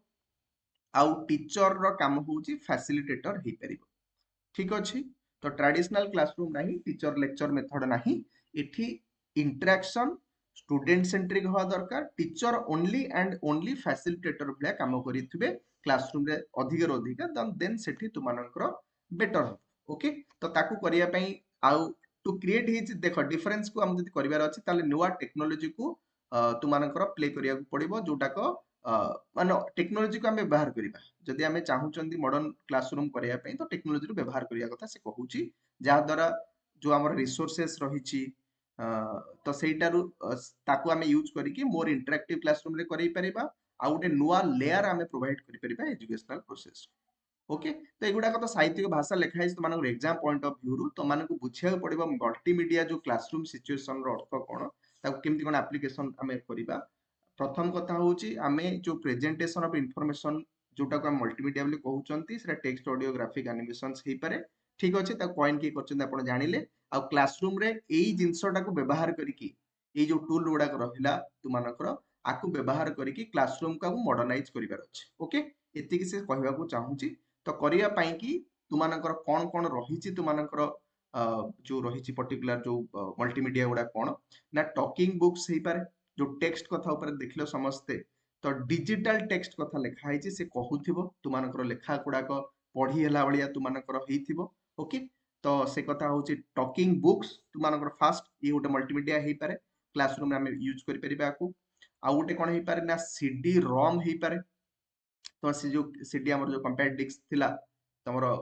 आउ टीचर रो काम होउछि फैसिलिटेटर हेई परिबो ठीक अछि तो ट्रेडिशनल क्लासरूम नाही टीचर लेक्चर मेथड नाही एठी इंटरैक्शन स्टूडेंट सेंट्रिक हवा दरकार teacher only and only facilitator भलिया काम करिथिबे क्लासरूम रे अधिक रो अधिका देन सेठी तुमानकर बेटर हो ओके तो ताकू करिया पई आउ टू क्रिएट हिज देखो डिफरेंस को हम जति करिवार अछि ताले नुवा टेक्नोलॉजी को तुमानकर प्ले करिया को पड़िबो जोटा को माने टेक्नोलॉजी को हम व्यवहार करिबा जदि हमें चाहूचंदी मॉडर्न क्लासरूम करिया पई तो टेक्नोलॉजी रो व्यवहार करिया कथा से कहूची जा द्वारा जो हमर रिसोर्सेस रहिची तो सेटारु ताकू हमें यूज करिकी मोर इंटरैक्टिव क्लासरूम रे करि परिबा आ उटे नुवा लेयर हमें प्रोवाइड करि परिबा एजुकेशनल प्रोसेस ओके तो एगुडा तो साहित्यिक भाषा लिखा है तो मानक एग्जाम पॉइंट ऑफ व्यू रु तो मानक बुझिया पड़िबो मल्टीमीडिया जो क्लासरूम सिचुएशन रो अर्थ कोन ताकू केमति कोन एप्लीकेशन हमें करिबा प्रथम कथा होची हमें जो प्रेजेंटेशन ऑफ इंफॉर्मेशन जोटा को मल्टीमीडिया बोली कहउचंती सेटा टेक्स्ट ऑडियो ग्राफिक एनिमेशंस हेई पारे ठीक अछि ता कॉइन की करचंती आपण जानिले आ क्लासरूम रे एई जिंसटा को व्यवहार करिकी ए जो टूल गुडा रहिला तुमानकर आकु व्यवहार करिकी क्लासरूम का मॉडर्नाइज करिवार अछि ओके एतिकी से कहबा को चाहूची तो करिया पई कि तुमानकर कोन कोन रहिची तुमानकर जो रहिची पर्टिकुलर जो मल्टीमीडिया गुडा कोन ना टॉकिंग बुक्स हेई पारे जो टेक्स्ट कथा ऊपर देखिलो समस्ते तो डिजिटल टेक्स्ट कथा लिखा है से कहूथिबो तुमानकर लेखा गुडाक पढ़ी हला बलिया तुमानकर हेइथिबो ओके तो से कथा होची टॉकिंग बुक्स तुमानकर फास्ट ये गोटे मल्टीमीडिया हेई पारे क्लासरूम में हमें यूज करि परिबा को आ गोटे कोन हेई पारे ना सीडी रोम हेई पारे तो से जो सीडी हमर जो कंपैक्ट डिस्क थिला तमरो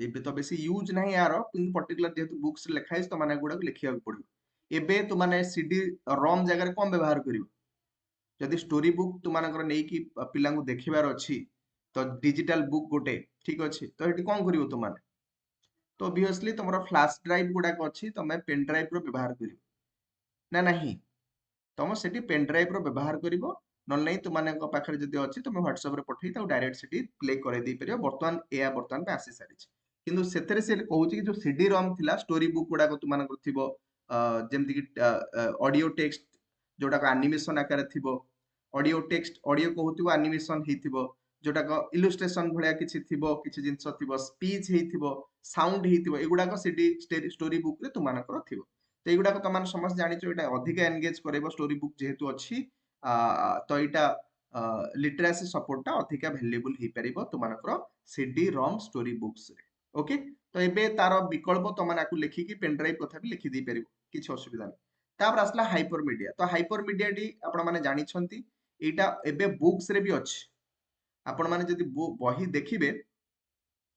एबे तो बेसी यूज नहीं यार किंतु पर्टिकुलर जेतु बुक्स लिखा है तो माने गुडा लिखिया पड़ो एबे तु माने सीडी रोम जगह कम व्यवहार करिवो जदि स्टोरी बुक तुमानकर नहीं कि पिलांगु देखिबार अछि तो डिजिटल बुक गोटे ठीक अछि तो एटी कोन करिवो तुमाने तो ऑब्वियसली तुमरो फ्लैश ड्राइव गुडा अछि तमे पेन ड्राइव रो व्यवहार करिवो ना नहीं तुम सेठी पेन ड्राइव रो व्यवहार करिवो न नहीं तुमानक पाखरे जदि अछि तुम WhatsApp रे पठेई ताऊ डायरेक्ट सेठी प्ले करे दै परियो वर्तमान एया वर्तमान पे आसी सारी किंतु सेतरे से कहूची कि जो सीडी रोम थिला स्टोरी बुक गुडा को तुमानकर थिबो जेमति कि ऑडियो टेक्स्ट जोटा को एनिमेशन आकार थिबो ऑडियो टेक्स्ट ऑडियो कहूथिबो एनिमेशन हेथिबो जोटा को इलस्ट्रेशन भलिया किछि थिबो किछि जिंस थिबो स्पीच हेथिबो साउंड हेथिबो एगुडा को सीडी स्टोरी बुक रे तुमानकर थिबो तो एगुडा को तमान समस्त जानिचो एटा अधिक एंगेज करबो स्टोरी बुक जेहेतु अछि तो एटा लिटरेसी सपोर्ट टा अधिक वैल्यूएबल हे परिबो तुमानकर सीडी रोम स्टोरी बुक्स रे ओके तो एबे तार विकल्प तमाने आकु लिखि कि पेन ड्राइव कथा भी लिखि दै परिबो किछि असुविधा नै तापर आसला हाइपर मीडिया तो हाइपर मीडिया टी आपण माने जानि छंती एटा एबे बुक्स रे भी अछि आपण माने जदि बही देखिबे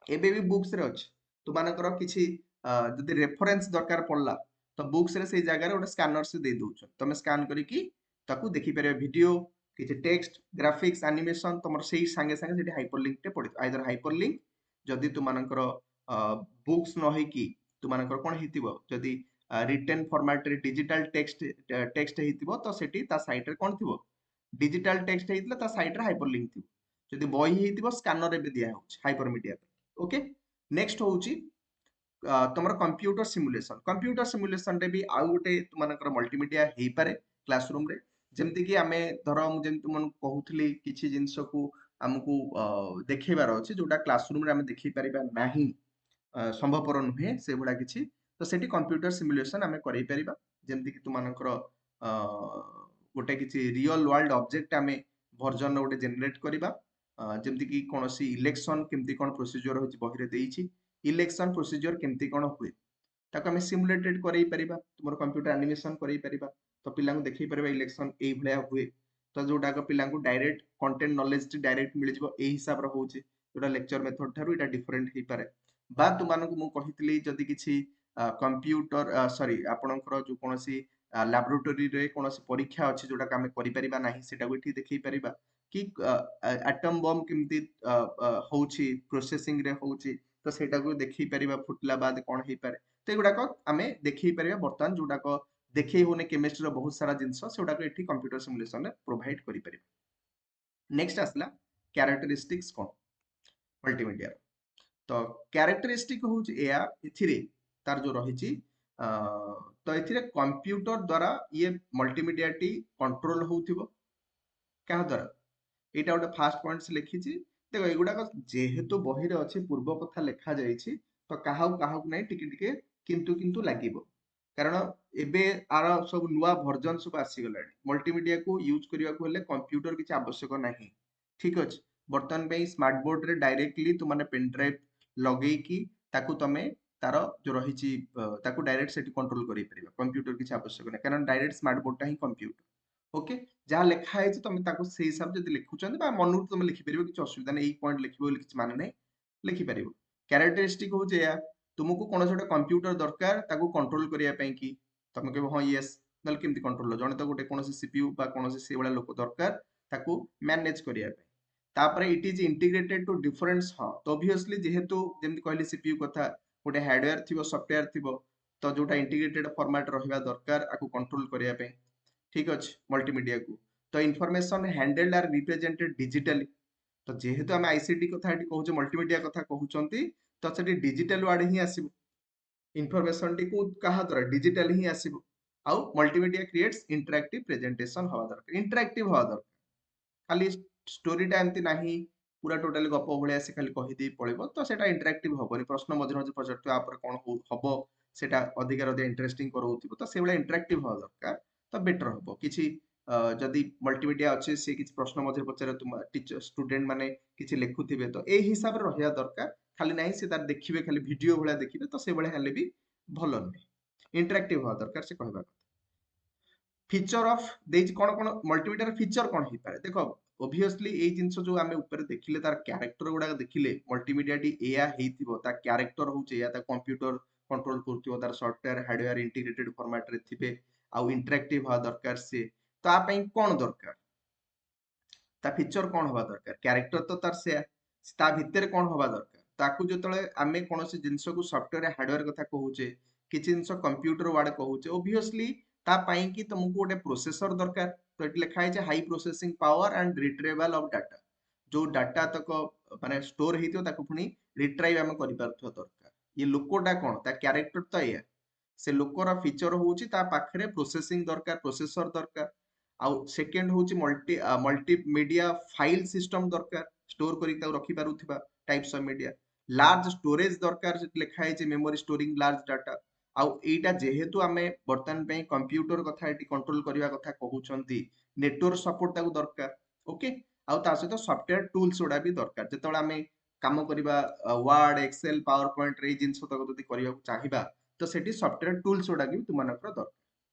एबे भी बुक्स रे अछि तुमानकर किछि जदि रेफरेंस दरकार पड़ला तो बुक्स रे से जगह रे ओटा स्कैनर से दे दोछ तमे स्कैन करी कि ताकू देखि पारे वीडियो किछि टेक्स्ट ग्राफिक्स एनिमेशन तमर सेही संगे संगे सेठी हाइपरलिंक टे पड़ि आइदर हाइपरलिंक जदि तुमानकर बुक्स न है कि तुमानकर कोन हेतिबो जदि रिटन फॉर्मेट रे डिजिटल टेक्स्ट हेतिबो तो सेठी ता साइट रे कोन थिबो डिजिटल टेक्स्ट हेतिला ता साइट रे हाइपरलिंक थिबो जदि बही हेतिबो स्कैनर रे भी दिया होछ हाइपर मीडिया ओके नेक्स्ट होउची तुमर कंप्यूटर सिमुलेशन रे भी आउ गोटे तुमानकर मल्टीमीडिया हेई पारे क्लासरूम रे जेमति कि आमे धरो मु जेमति मन कहउथली किछि जिंस को हमकु देखैबार अछि जोटा क्लासरूम रे आमे देखै परिबा नाही संभवपर नुहे से गुडा किछि तो सेठी कंप्यूटर सिमुलेशन आमे करै परिबा जेमति कि तुमानकर गोटे किछि रियल वर्ल्ड ऑब्जेक्ट आमे वर्जन गोटे जनरेट करिबा जेमति कि कोनोसी इलेक्शन केमति कोन प्रोसीजर होछि बहिरे देइछि इलेक्शन प्रोसीजर केमति कोन हुए ताको आमे सिमुलेटेड करै परिबा तुमर कंप्यूटर एनिमेशन करै परिबा तो पिलांग देखै परिबा इलेक्शन एई भलिया हुए तो जोटा को पिलांग डायरेक्ट कंटेंट नॉलेज डायरेक्ट मिल जिवो एई हिसाब रो होछि जोटा लेक्चर मेथड थारु एटा डिफरेंट हे पारे बा तुमानकु मु कहितली जदि किछि कंप्यूटर सॉरी आपणकर जो कोनोसी लैबोरेटरी रे कोनोसी परीक्षा अछि जोटा आमे करि परिबा नाही सेटा एठी देखै परिबा कि एटम बम केमति होछि प्रोसेसिंग रे होछि तो सेटा को देखै परिबा फुटला बाद कोन हे पारे तो एगुडा को आमे देखै परिबा वर्तमान जोटा को देखै होने केमिस्ट्री रो बहुत सारा जिंस सेटा को एठी कंप्यूटर सिमुलेशन रे प्रोवाइड करि परिबा नेक्स्ट आसला कैरेक्टरिस्टिक्स कोन मल्टीमीडिया तो कैरेक्टरिस्टिक होउची एया इथिरे तार जो रहिची तो इथिरे कंप्यूटर द्वारा ये मल्टीमीडिया टी कंट्रोल होउथिबो क्या द्वारा एटा गोटे फास्ट पॉइंट से लिखिची देखो एगुडा जेहेतु बही रे अछि पूर्व कथा लेखा जाइछि तो काहाउ नै टिके टिके किंतु किंतु लागिबो कारण एबे आर सब नुवा वर्जन सब आसी गलानी मल्टीमीडिया को यूज करिया को हेले कंप्यूटर किछ आवश्यक नाही ठीक अछि बर्तन पे स्मार्ट बोर्ड रे डायरेक्टली तु माने पेन ड्राइव लगेई की ताकू तमे तार जो रहिची ताकू डायरेक्ट सेटी कंट्रोल करि परिबा कंप्यूटर किछ आवश्यक नै कारण डायरेक्ट स्मार्ट बोर्ड ता ही कंप्यूटर ओके जहाँ लेखा है तुम ताको से हिसाब जदि लिखुचंदी बा मनरु तुम लिखि परिबो किछ असुविधा नै एक पॉइंट लिखिबो किछ माने नै लिखि परिबो कैरेक्टरिस्टिक हो जे या तुमको कोनोस गोटे कंप्यूटर दरकार ताको कंट्रोल करिया पई की तुम कहबो हां यस नल केमति कंट्रोल जणे तो गोटे कोनोस सीपीयू बा कोनोस से वाला लोक दरकार ताको मैनेज करिया पई तापरे it is integrated to difference हां तो ऑब्वियसली जेहेतु जेमति कहली सीपीयू कथा गोटे हार्डवेयर थिबो सॉफ्टवेयर थिबो तो जोटा इंटीग्रेटेड फॉर्मेट रहिबा दरकार आको कंट्रोल करिया पई ठीक अछि मल्टीमीडिया को तो information handled or represented digitally तो जेहेतु हम आईसीटी कथा एटी कहूचे मल्टीमीडिया कथा कहउचंती तो सेटी डिजिटल वर्ड ही आसीबो इनफॉरमेशन टी को कहा द्वारा डिजिटल ही आसीबो आउ मल्टीमीडिया क्रिएट्स इंटरैक्टिव प्रेजेंटेशन हवा दरकार इंटरैक्टिव हवा दरकार खाली स्टोरी टा एमती नाही पूरा टोटली गप भलिया से खाली कहि दी पळेबो तो सेटा इंटरैक्टिव हबोनी प्रश्न मझे मझे पचारतो आ पर कोन हबो सेटा अधिकार अधिक इंटरेस्टिंग करउथिबो तो से भलिया इंटरैक्टिव हवा दरकार तो बेटर हबो किछि जदि मल्टीमीडिया अच्छे से किछि प्रश्न मझे पचारे तुम टीचर स्टूडेंट माने किछि लिखुथिबे तो ए हिसाब रे रहिया दरकार खाली नहीं से तार देखिए खाली वीडियो भलिया देखिए तो से भलिया हेले भी भलो नहीं इंटरैक्टिव होवा दरकार से कहबा फीचर ऑफ देज कोन कोन मल्टीमीडिया फीचर कोन ही पारे देखो ऑब्वियसली ए जिंस जो आमे ऊपर देखिले तार कैरेक्टर गुडा देखिले मल्टीमीडिया टी एया हेतिबो ता कैरेक्टर होचे या ता कंप्यूटर कंट्रोल करथिबो तार सॉफ्टवेयर हार्डवेयर इंटीग्रेटेड फॉर्मेट रे थिबे आउ इंटरैक्टिव होवा दरकार से ता पई कोन दरकार ता फीचर कोन होवा दरकार कैरेक्टर तो तार से ता भितर कोन होवा दरकार ताकू जतले आमे कोनोसी जिंस को सॉफ्टवेयर हार्डवेयर कथा कहूचे किछि जिंस कंप्यूटर वार्ड कहूचे ऑब्वियसली ता पाई कि तुमको गोटे प्रोसेसर दरकार तो ये लिखा है high processing power and retrieval of data जो डाटा तक माने स्टोर हेतियो ताको पुनी रिट्राइव हम करि पारथो दरकार ये लोकोटा कोन ता कैरेक्टर तो ये से लोकर फीचर होउची ता पाखरे प्रोसेसिंग दरकार प्रोसेसर दरकार आउ सेकंड होउची मल्टीमीडिया फाइल सिस्टम दरकार स्टोर करी ता रखि पारुथिबा types of media large storage दरकार लिखा है मेमोरी स्टोरिंग लार्ज डाटा आउ एटा जेहेतु आमे वर्तमान पे कंप्यूटर कथा एटी कंट्रोल करबा कथा कहउचंती नेटवर्क सपोर्ट ताकू दरकार ओके आउ ता सहित सॉफ्टवेयर टूल्स उडा भी दरकार जेतोला आमे काम करबा वर्ड एक्सेल पावर पॉइंट रे जिंस तक जदी करबा चाहिबा तो सेठी सॉफ्टवेयर टूल्स उडा भी तुमानकर दरकार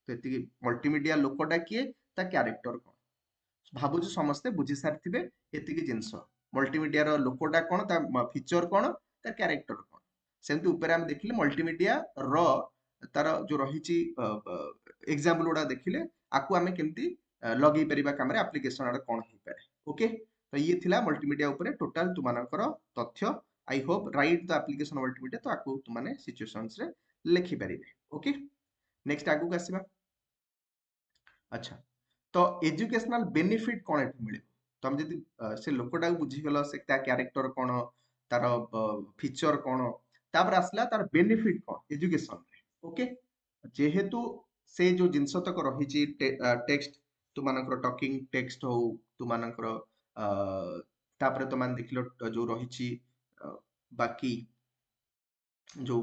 तो एति मल्टीमीडिया लोकटा किए ता कैरेक्टर कोन भाबुछु समस्ते बुझी सारथिबे एति की जिंस मल्टीमीडिया रो लोकोटा कोन ता फीचर कोन ता कैरेक्टर कोन सेंतु ऊपर हम देखिले मल्टीमीडिया रो तार जो रही एग्जाम्पल गुड़ा देखिले आकु आमे केमती लगे परिबा काम रे एप्लीकेशन आड़ कोन हे पारे ओके तो ये थिला मल्टीमीडिया ऊपर टोटल तुमानकर तथ्य I hope right the application multimedia तो आकु तुमाने सिचुएशंस रे लिखि परिबे ओके नेक्स्ट आगु आसीबा अच्छा तो एजुकेशनल बेनिफिट कोन एठी मिले तम जदी से लोकटा बुझी गलो से ता कैरेक्टर कोन तार फीचर कोन तापर आसला तार बेनिफिट कोन एजुकेशन ओके जेहेतु से जो जिनस तक रही टेक्स्ट तुमानकर टॉकिंग टेक्स्ट हो तुमानकर तापर तो मान देखिलो जो रही बाकी जो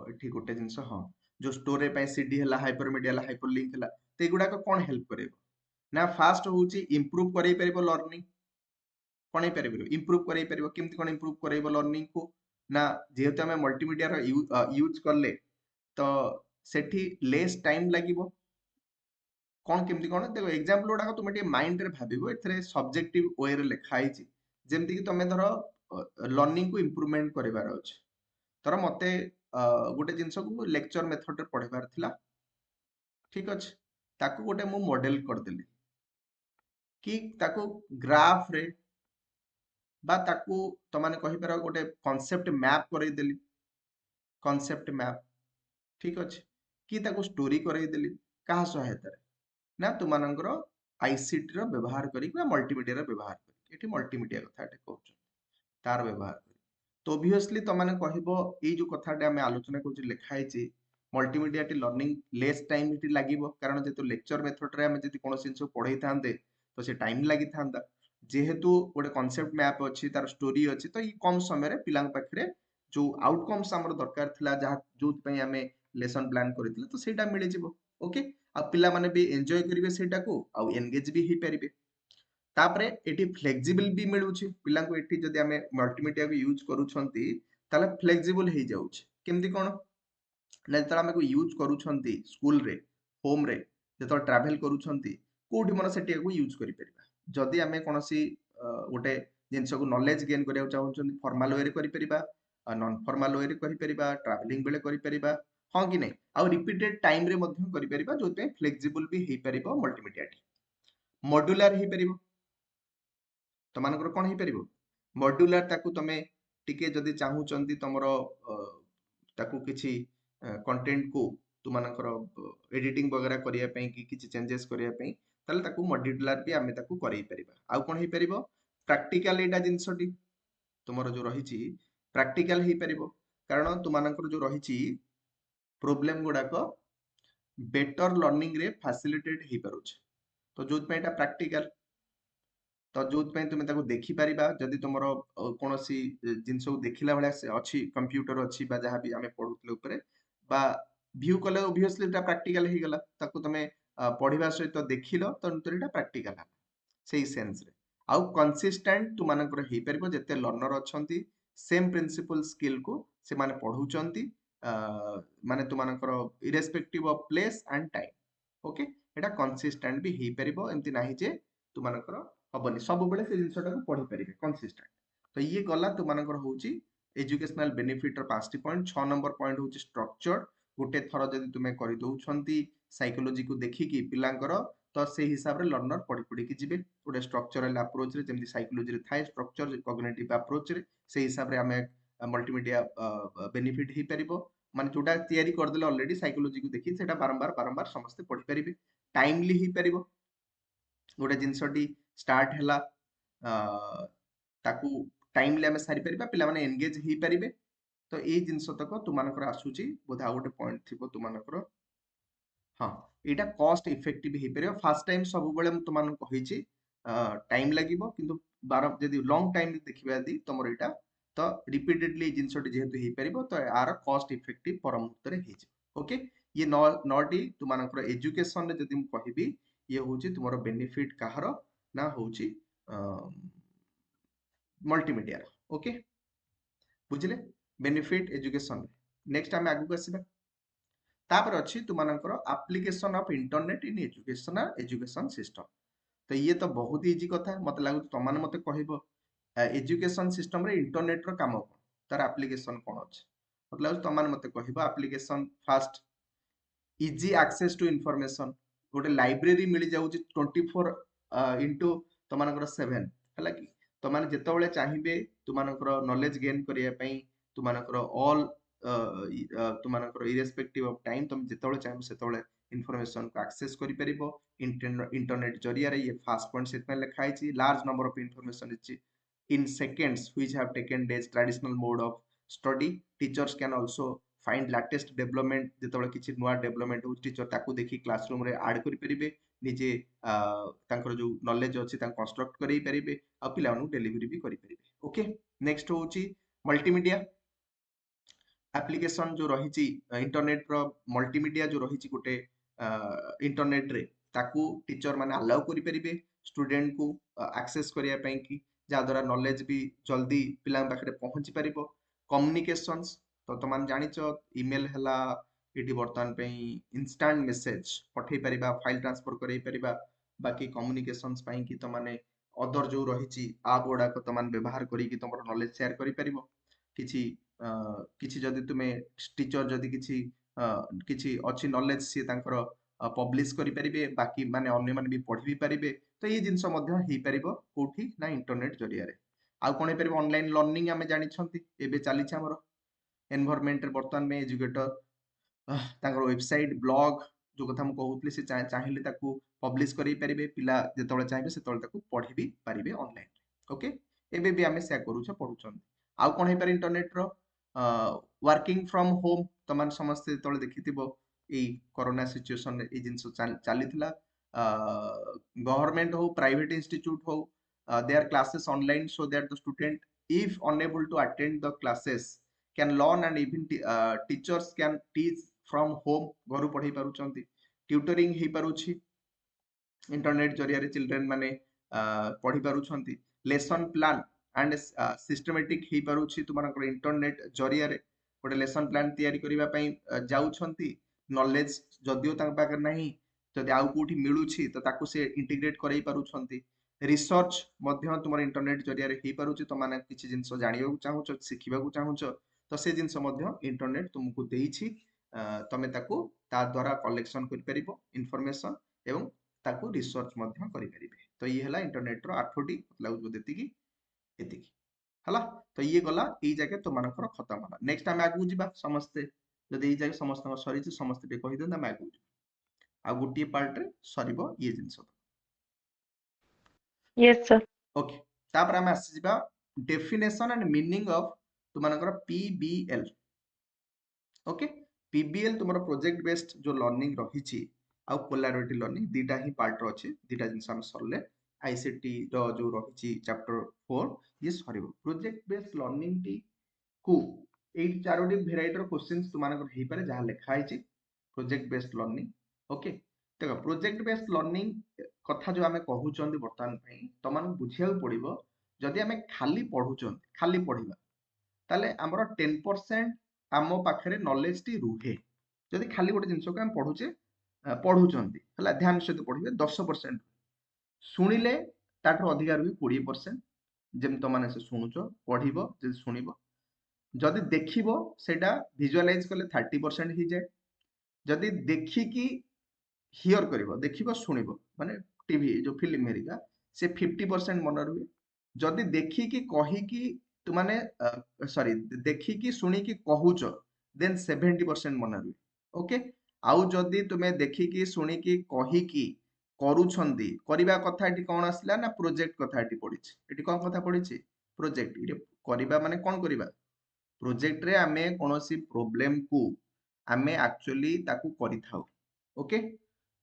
एठी गोटे जिनस हां जो स्टोरी पे सीडी हला हाइपरमीडिया हला हाइपरलिंक हला ते गुडा को कोन हेल्प करेबो ना फास्ट होउची इंप्रूव करै परबो लर्निंग कोन हे परबो इंप्रूव करै परबो केमति कोन इंप्रूव करैबो लर्निंग को ना जेहेतु हमें मल्टीमीडिया रो यूज करले तो सेठी लेस टाइम लागिबो कोन केमति कोन देखो एग्जांपल गुडा तुम टे माइंड रे भाबिबो एथरे सब्जेक्टिव वे रे लिखा आइछि जेमति कि तमे धरो लर्निंग को इंप्रूवमेंट करिवार अछि तर मते गोटे जिंस को लेक्चर मेथड रे पढेबार थिला ठीक अछि ताकू गोटे मु मॉडल कर देली कि ताकू ग्राफ रे बा ताकू त माने कहि पारो गोटे कांसेप्ट मैप करै देली कांसेप्ट मैप ठीक अछि कि ताकू स्टोरी करै देली कहा सहायता रे ना तुमानंकर आईसीटी रो व्यवहार करी बा मल्टीमीडिया रो व्यवहार करी एठी मल्टीमीडिया कथा टे कहउछ तार व्यवहार करी तो ऑब्वियसली त माने कहिबो ए जो कथाटे आमे आलोचना करू लिखा हैछि मल्टीमीडिया टी लर्निंग लेस टाइम इटी लागिबो कारण जेतु लेक्चर मेथड रे आमे जति कोनोसी जिंस पढै थांते तो से टाइम लागि थांता जेहेतु गोटे कांसेप्ट मैप अछि तार स्टोरी अछि तो ई कम समय रे पिलांग पाखरे जो आउटकम्स हमर दरकार थिला जहा जोत पई आमे लेसन प्लान करितले तो सेटा मिलि जिवो ओके आ पिला माने भी एन्जॉय करिवे सेटा को आ एंगेज भी ही परिबे तापरे एटी फ्लेक्सिबल भी मिलुछि पिला को एटी जदि आमे मल्टीमीडिया को यूज करूछंती ताले फ्लेक्सिबल हे जाउछि केमति कोन ना जतरा आमे को यूज करूछंती स्कूल रे होम रे जतरा ट्रैवल करूछंती कोठी मन सेटी को यूज करि परिबा जदि आमे कोनोसी गोटे जिंस को नॉलेज गेन करिया चाहउछंती फॉर्मल वे रे करि परिबा नॉन फॉर्मल वे रे करि परिबा ट्रैवलिंग बेले करि परिबा हां कि नै आ रिपीटेड टाइम रे मध्य करि परिबा जोते फ्लेक्सिबल भी हे परिबो मल्टीमीडिया टी मॉड्यूलर हे परिबो तो मानकर कोन हे परिबो मॉड्यूलर ताकू तमे टिके जदि चाहउचंती तमरो ताकू किछि कंटेंट को तुमानकर एडिटिंग वगैरह करिया पई कि किछि चेंजेस करिया पई ताले ताकू मॉड्यूलर भी आमे ताकू करै परिबा आ कोन हे परिबो प्रैक्टिकल एटा जिंसटी तुमरो जो रहिछि प्रैक्टिकल हे परिबो कारण तुमानकर जो रहिछि प्रॉब्लम गुडा को बेटर लर्निंग रे फैसिलिटेट हे परुछ तो जोत पे एटा प्रैक्टिकल तो जोत पे तुमे ताको देखि परिबा जदि तुमरो कोनोसी जिंस को देखिला भले से अछि कंप्यूटर अछि बा जहां भी हमें पढुतले ऊपरे बा व्यू कले ऑब्वियसली एटा प्रैक्टिकल हे गेला ताको तुमे पढिबा सहित देखिलो तो एटा प्रैक्टिकल है सेही सेंस रे आउ कंसिस्टेंट तुमानकर हे परिबो जते लर्नर अछंती सेम प्रिंसिपल स्किल को से माने पढ़ौचंती माने तुमानकर irrespective of place and time okay एटा कंसिस्टेंट भी हेई परिबो एमति नाही जे तुमानकर हबनी सब बेले से जिंसटा को पढ़ी परिबे कंसिस्टेंट तो ये गला तुमानकर होची एजुकेशनल बेनिफिट र 5टी पॉइंट 6 नंबर पॉइंट होची स्ट्रक्चर गोटे थर जदि तुमे करि दउछंती साइकोलॉजी को देखिकी पिलांकर तो से हिसाब रे लर्नर पढ़ी पढ़ी की जिबे गोटे स्ट्रक्चरल अप्रोच रे जेमति साइकोलॉजी रे थाए स्ट्रक्चर कॉग्निटिव अप्रोच रे से हिसाब रे हमें मल्टीमीडिया बेनिफिट ही परिबो माने जोटा तयारी कर देले ऑलरेडी साइकोलॉजी को देखि सेटा बारंबार बारंबार समस्त पढ़ी परिबे टाइमली ही परिबो गोटे जिंसटी स्टार्ट हैला ताकू टाइमली हमें सारी परिबा पिला माने एंगेज ही परिबे तो ए जिंस तक तुमानकर आसुची बोधा गोटे पॉइंट थिबो तुमानकर हाँ एटा कॉस्ट इफेक्टिव ही परिबो फर्स्ट टाइम सब बेले म तुमान कहिची टाइम लागिबो किंतु बार जदि लॉन्ग टाइम देखिबा दी तमर एटा तो रिपीटेडली जिंसटी जेहेतु ही परिबो तो आर कॉस्ट इफेक्टिव परमुक्त रे हेछि ओके ये नॉटी तुमानकर एजुकेशन रे जदि म कहिबी ये होची तुमरो बेनिफिट काहर ना होची मल्टीमीडिया ओके बुझिले बेनिफिट एजुकेशन नेक्स्ट आम आगु आसवा तापर अच्छी तुमानकर application of internet in education system तो ये तो बहुत इजी कथा मत लागु तमाने मते कहबो एजुकेशन सिस्टम रे इंटरनेट रो काम कोन तार एप्लिकेशन कोन अछि मत लागु तमाने मते कहबो application fast easy access to information गोटे लाइब्रेरी मिल जाउची 24 इंटू तुमानकर 7 हला कि तुमाने जेतबेले चाहिबे तुमानकर नॉलेज गेन करिया पई तुमानकर ऑल तुमानकर इरेस्पेक्टिव ऑफ टाइम तुम जेतबेले चाहिबो सेतबेले इंफॉर्मेशन को एक्सेस करि परिबो इंटरनेट जरिया रे ये फास्ट पॉइंट सेट में लिखा है large number of information is in seconds which have taken days traditional mode of study teachers can also find latest development जेतबेले किछि नुवा डेवलपमेंट हो टीचर ताकू देखि क्लासरूम रे ऐड करि परिबे निजे तांकर जो नॉलेज अछि तां कंस्ट्रक्ट करि परिबे आ पिला नु डिलीवरी भी करि परिबे ओके नेक्स्ट होची मल्टीमीडिया एप्लिकेशन जो रही इंटरनेट रो मल्टीमीडिया जो रही गोटे इंटरनेट रे ताकू टीचर माने अलाउ करि परिबे स्टूडेंट को एक्सेस करिया पई कि जहाद्वारा नॉलेज भी जल्दी पिला पाखे पहुंची पारिबो कम्युनिकेशंस तो तुम जानिच ईमेल हला इटी वर्तमान पे इंस्टांट मेसेज पठे परिबा फाइल ट्रांसफर करै परिबा बाकी कम्युनिकेशंस पई कि तो माने अदर जो रही आप गुड़ा को तुम व्यवहार करी कि तुम नॉलेज शेयर करि परिबो किछि किछि जदि तुमे टीचर जदि किछि किछि अछि नॉलेज से तांकर पब्लिश करि परिबे बाकी माने अन्य माने भी पढ़ि भी परिबे तो ये जिनस मध्य हेई परिबो कोठी ना इंटरनेट जरिया रे आ कोन हे परिबो ऑनलाइन लर्निंग आमे जानि छंती एबे चाली छ हमर एनवायरनमेंट रे वर्तमान में एजुकेटर तांकर वेबसाइट ब्लॉग जो कथा हम कहउतले से चाहिले ताकू पब्लिश करि परिबे पिला जेतबेले चाहिबे सेतबेले ताकू पढ़ि भी परिबे ऑनलाइन ओके एबे भी आमे से करू छ पढुछन आ कोन हे पर इंटरनेट रो वर्किंग फ्रॉम होम तमान समस्त जेतबेले देखिथिबो ए कोरोना सिचुएशन रे ए जिंस चलीथिला गवर्नमेंट हो प्राइवेट इंस्टीट्यूट हो their classes online so that the student if unable to attend the classes can learn and even teachers can teach from home घरु पढ़ाई पारुचंती ट्यूटरिंग हे पारुछि इंटरनेट जरिया रे चिल्ड्रन माने पढ़ी पारुछंती लेसन प्लान एंड सिस्टमैटिक हे पारुछि तुमनकर इंटरनेट जरिया रे गोटे लेसन प्लान तयारी करिबा पई जाउछंती नॉलेज जदियो तांक पाकर नाही जदि आउ कोठी मिलुछि त ताकू से इंटीग्रेट करई पारुछंती रिसर्च मध्य तुम इंटरनेट जरिया रे हे पारुछि तमाने किछि जिंस जानिबा को चाहूछ सिखिबा को चाहूछ तो से जिंस मध्य इंटरनेट तुमको देइछि तमे ताकू ता द्वारा कलेक्शन करि परिबो इंफॉर्मेशन एवं ताकू रिसर्च मध्य करि परिबे तो ये हला इंटरनेट रो 8टी मतलब जो देतिकी एतिकी हला तो ये गला ए जगह तो मानकर खत्म हला नेक्स्ट हम आगु जिबा समस्त जदि ए जगह समस्त सरी समस्त बे कहि देन हम आगु आ गुटी पार्ट रे सरीबो ये जिंस Yes, sir. ओके तापर हम आसी जिबा डेफिनेशन एंड मीनिंग ऑफ तुमनकर पीबीएल ओके पीबीएल तुमरो प्रोजेक्ट बेस्ड जो लर्निंग रहिछि आ कोलैबोरेटिव लर्निंग दीटा ही पार्ट रो अछि दीटा जिंस हम सरले आईसीटी रो जो रहिछि चैप्टर 4 ये सरीबो प्रोजेक्ट बेस्ड लर्निंग टी को ए चारोटी वेराइटी रो क्वेश्चंस तुमनकर हे पारे जहा लिखा आइछि प्रोजेक्ट बेस्ड लर्निंग ओके देखो प्रोजेक्ट बेस्ड लर्निंग कथा जो आमे कहउचंदी वर्तमान पई तमान बुझिया पड़िबो जदि आमे खाली पढुचंदी खाली पढिबा ताले हमरो 10% आमो पाखरे नॉलेज टी रुहे जदि खाली गोटे जिंस को हम पढुचे पढुचंती हला ध्यान सहित पढिबे 10% शुणिले ताठर अधिकार रुहे 20% जेम तो माने से शुणुचो पढिबो जे शुणिबो जदि देखिबो सेटा विजुअलाइज कले 30% ही जाय जदि देखिकी हियर करिवो देखिबो शुणिबो माने टीवी जो फिल्म हेरिका से 50% मन रुहे जदि देखिकी कहिकी तु माने सॉरी देखिकी शुणिकी कहूच देन 70% मन रुहे ओके आउ जदि तुमे देखिकी शुणिकी कहिकी करूछंदी करिबा कथा एटी कोन आसला ना प्रोजेक्ट कथा एटी पडिछि एटी कोन कथा पडिछि प्रोजेक्ट इरे करिबा माने कोन करिबा प्रोजेक्ट रे आमे कोनोसी प्रॉब्लम को आमे एक्चुअली ताकू करिथाउ ओके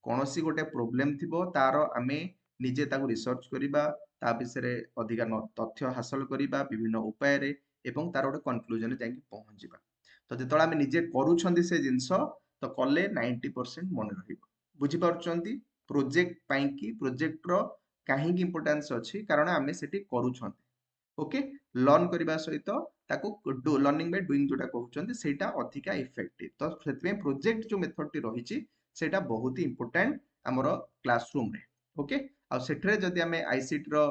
कोनोसी गोटे प्रॉब्लम थिबो तारो आमे निजे ताकू रिसर्च करिबा ता विषय अधिक तथ्य हासिल करिबा विभिन्न उपाय रे एवं तार गोटे कनक्लूजन जाई पहुंचीबा तो जेतोला आमे निजे करूछंदी से जिंस तो कले 90% मन रहिबो बुझी पारुछंती प्रोजेक्ट पाई की प्रोजेक्ट रो काहे की इंपोर्टेंस अछि कारण आमे सेठी करूछंती ओके लर्न करबा सहित ताकू लर्निंग बाय डूइंग जोटा कहउछंती सेटा अधिका इफेक्टिव तो सेतमे प्रोजेक्ट जो मेथड टी रहिछि सेटा बहुत ही इंपोर्टेंट हमरो क्लासरूम रे ओके आ सेठरे जदि आमे आईसीटी रो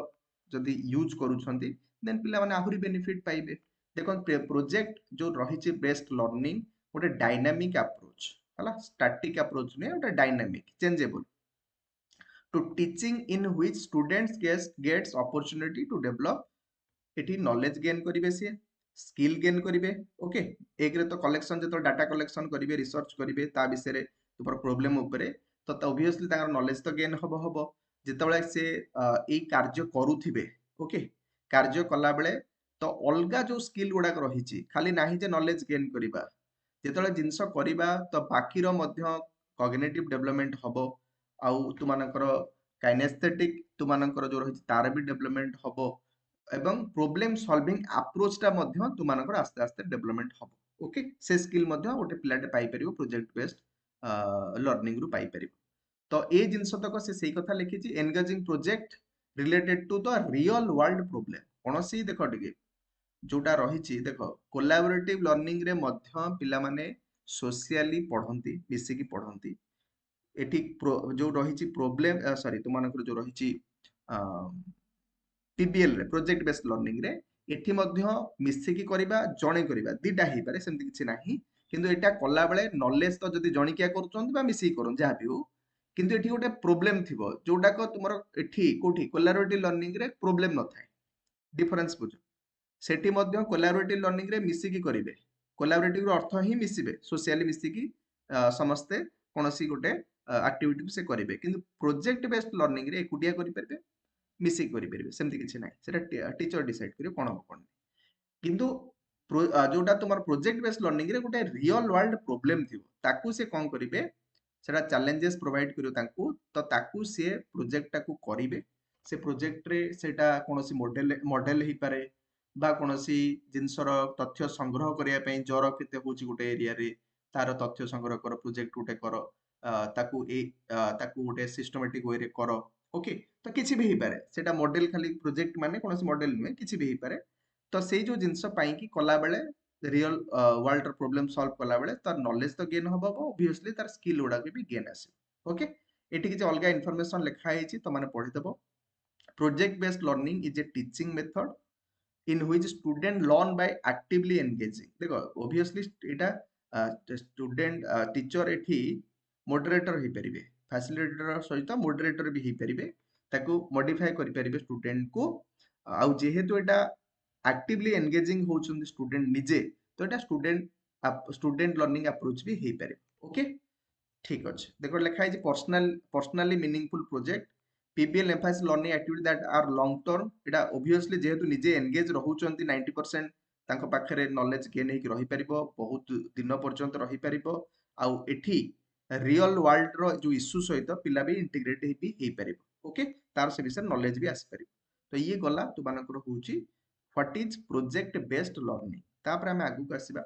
जदि यूज करूछंती देन पिला माने आहुरी बेनिफिट पाइबे देखो प्रोजेक्ट जो रहिछि बेस्ट लर्निंग गोटे डायनामिक अप्रोच हला स्टैटिक अप्रोच ने गोटे dynamic changeable to teaching in which students gets opportunity to develop एठी नॉलेज गेन करिवे से स्किल गेन करिवे ओके एक रे तो कलेक्शन जतो डाटा कलेक्शन करिवे रिसर्च करिवे ता विषय रे तुपर प्रॉब्लम ऊपरे तो ऑब्वियसली ताकर नॉलेज तो गेन हबो जेतबेले से एई कार्य करूथिबे ओके कार्य कला बेले तो अलगा जो स्किल गुडा रहिछि खाली नाही जे नॉलेज गेन करिबा जेतबेले जिंस करिबा तो बाकी रो मध्य कॉग्निटिव डेवलपमेंट हबो आउ तुमानकर काइनेस्थेटिक तुमानकर जो रहिछि तार भी डेवलपमेंट हबो एवं प्रॉब्लम सॉल्विंग अप्रोच टा मध्य तुमानकर आस्ते आस्ते डेवलपमेंट हबो ओके से स्किल मध्य गोटे पिलाटे पाई परिबो प्रोजेक्ट बेस्ड लर्निंग रु पाई परिबो तो ए जिंस तक से सही कथा लिखिछि engaging project related to the real world problem कोनोसी देखो टिके जोटा रहिछि देखो कोलैबोरेटिव लर्निंग रे मध्य पिला माने सोशियली पढंती मिसिकी पढंती एठी जो रहिछि प्रॉब्लम सॉरी तुमानकर जो रहिछि पीबीएल रे प्रोजेक्ट बेस्ड लर्निंग रे एठी मध्य मिसिकी करिबा जणे करिबा दिटा ही पारे सेमति किछि नाही किंतु एटा कला बेले नॉलेज तो जदी जणिकिया करूचंती बा मिसिकी करूं जहा भी हो किंतु एठी गोटे प्रॉब्लम थिबो जोटा को तुमरो एठी कोठी कोलैबोरेटिव लर्निंग रे प्रॉब्लम न थाए डिफरेंस बुझ सेठी मध्य कोलैबोरेटिव लर्निंग रे मिसिकी करिवे कोलैबोरेटिव रो अर्थ ही मिसिबे सोशली मिसिकी समस्ते कोनोसी गोटे एक्टिविटी से करिवे किंतु प्रोजेक्ट बेस्ड लर्निंग रे एकुटिया करि परबे मिसिक करि परबे सेमति किछि नाही सेटा टीचर डिसाइड करियो कोन हो कोन किंतु जोटा तुमार प्रोजेक्ट बेस्ड लर्निंग रे गोटे रियल वर्ल्ड प्रॉब्लम थिबो ताकू से कोन करिवे सेटा चैलेंजेस प्रोवाइड करियो ताकू तो ताकू से प्रोजेक्ट टाकू करिवे से प्रोजेक्ट रे सेटा कोनोसी मॉडल ही पारे बा कोनोसी जिंसर तथ्य संग्रह करिया पई जर केते होची गोटे एरिया रे तार तथ्य संग्रह कर प्रोजेक्ट गोटे कर ताकू गोटे सिस्टमैटिक वे रे कर ओके तो किसी भी ही पारे सेटा मॉडल खाली प्रोजेक्ट माने कोनोसी मॉडल नुहे किसी भी ही पारे तो सेई जो जिंस पाई कि कला बेले रियल वर्ल्ड रो प्रॉब्लम सॉल्व कला बेले तार नॉलेज तो गेन हबो ऑब्वियसली तार स्किल उडा भी गेन आसे ओके एठी किछि अलगा इंफॉर्मेशन लिखा हेछि तो माने पढि देबो project based learning is a teaching method in which student learn by actively engaging देखो obviously एटा स्टूडेंट टीचर एठी मॉडरेटर ही परिबे फैसिलिटेटर सहित मॉडरेटर भी ही परिबे ताको मॉडिफाई करि परिबे स्टूडेंट को आउ जेहेतु एटा एक्टिवली एंगेजिंग होउछन स्टूडेंट निजे तो एटा स्टूडेंट लर्निंग अप्रोच भी ही पारे ओके ठीक अछि देखो लिखा है personally meaningful project PBL emphasize learning activity that are long term Etah obviously जेहेतु निजे एंगेज रहउचंती 90% तांको पाखरे नॉलेज गेन हेकि रहि परिबो बहुत दिन पर्यंत रहि परिबो आउ एठी रियल वर्ल्ड रो जो इश्यू सहित पिला भी इंटीग्रेट ही परिबो ओके तार से विषय नॉलेज भी आसी परिबो तो ये गला तुमानकर होउची what is project based learning तापर हम आगु आसीबा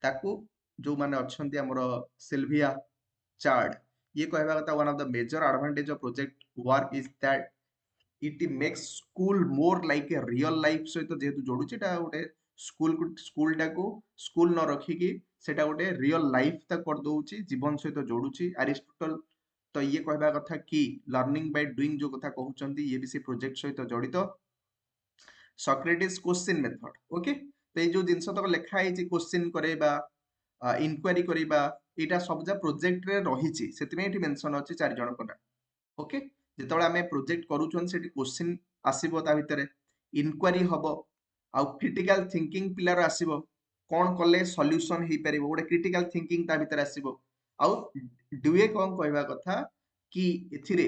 ताकू जो माने अछंती हमर सिल्विया चार्ड ये कहबा कथा one of the major advantage of project work is that it makes school more like a real life सहित जेहेतु जोड़ुची एटा गोटे स्कूल टाको स्कूल न रखिकी सेटा गोटे रियल लाइफ तक कर दउची जीवन सहित जोड़ुची अरिस्टोटल तो ये कहबा कथा कि लर्निंग बाय डूइंग जो कथा कहउचंती ये भी से प्रोजेक्ट सहित जड़ित सॉक्रेटिस क्वेश्चन मेथड ओके तो ये जो जिनस तक लिखा है क्वेश्चन करेबा इनक्वारी करिबा एटा सब जा प्रोजेक्ट रे रहिची सेतिमे एठी मेंशन अछि चार जण कोना ओके जेतबेला आमे प्रोजेक्ट करूछन सेठी क्वेश्चन आसीबो ता भितरे इनक्वारी हबो आउ क्रिटिकल थिंकिंग पिलार आसीबो कोन कले सॉल्यूशन हे परिबो गोटे क्रिटिकल थिंकिंग ता भितरे आसीबो आउ डुए कोन कहबा कथा कि एथिरे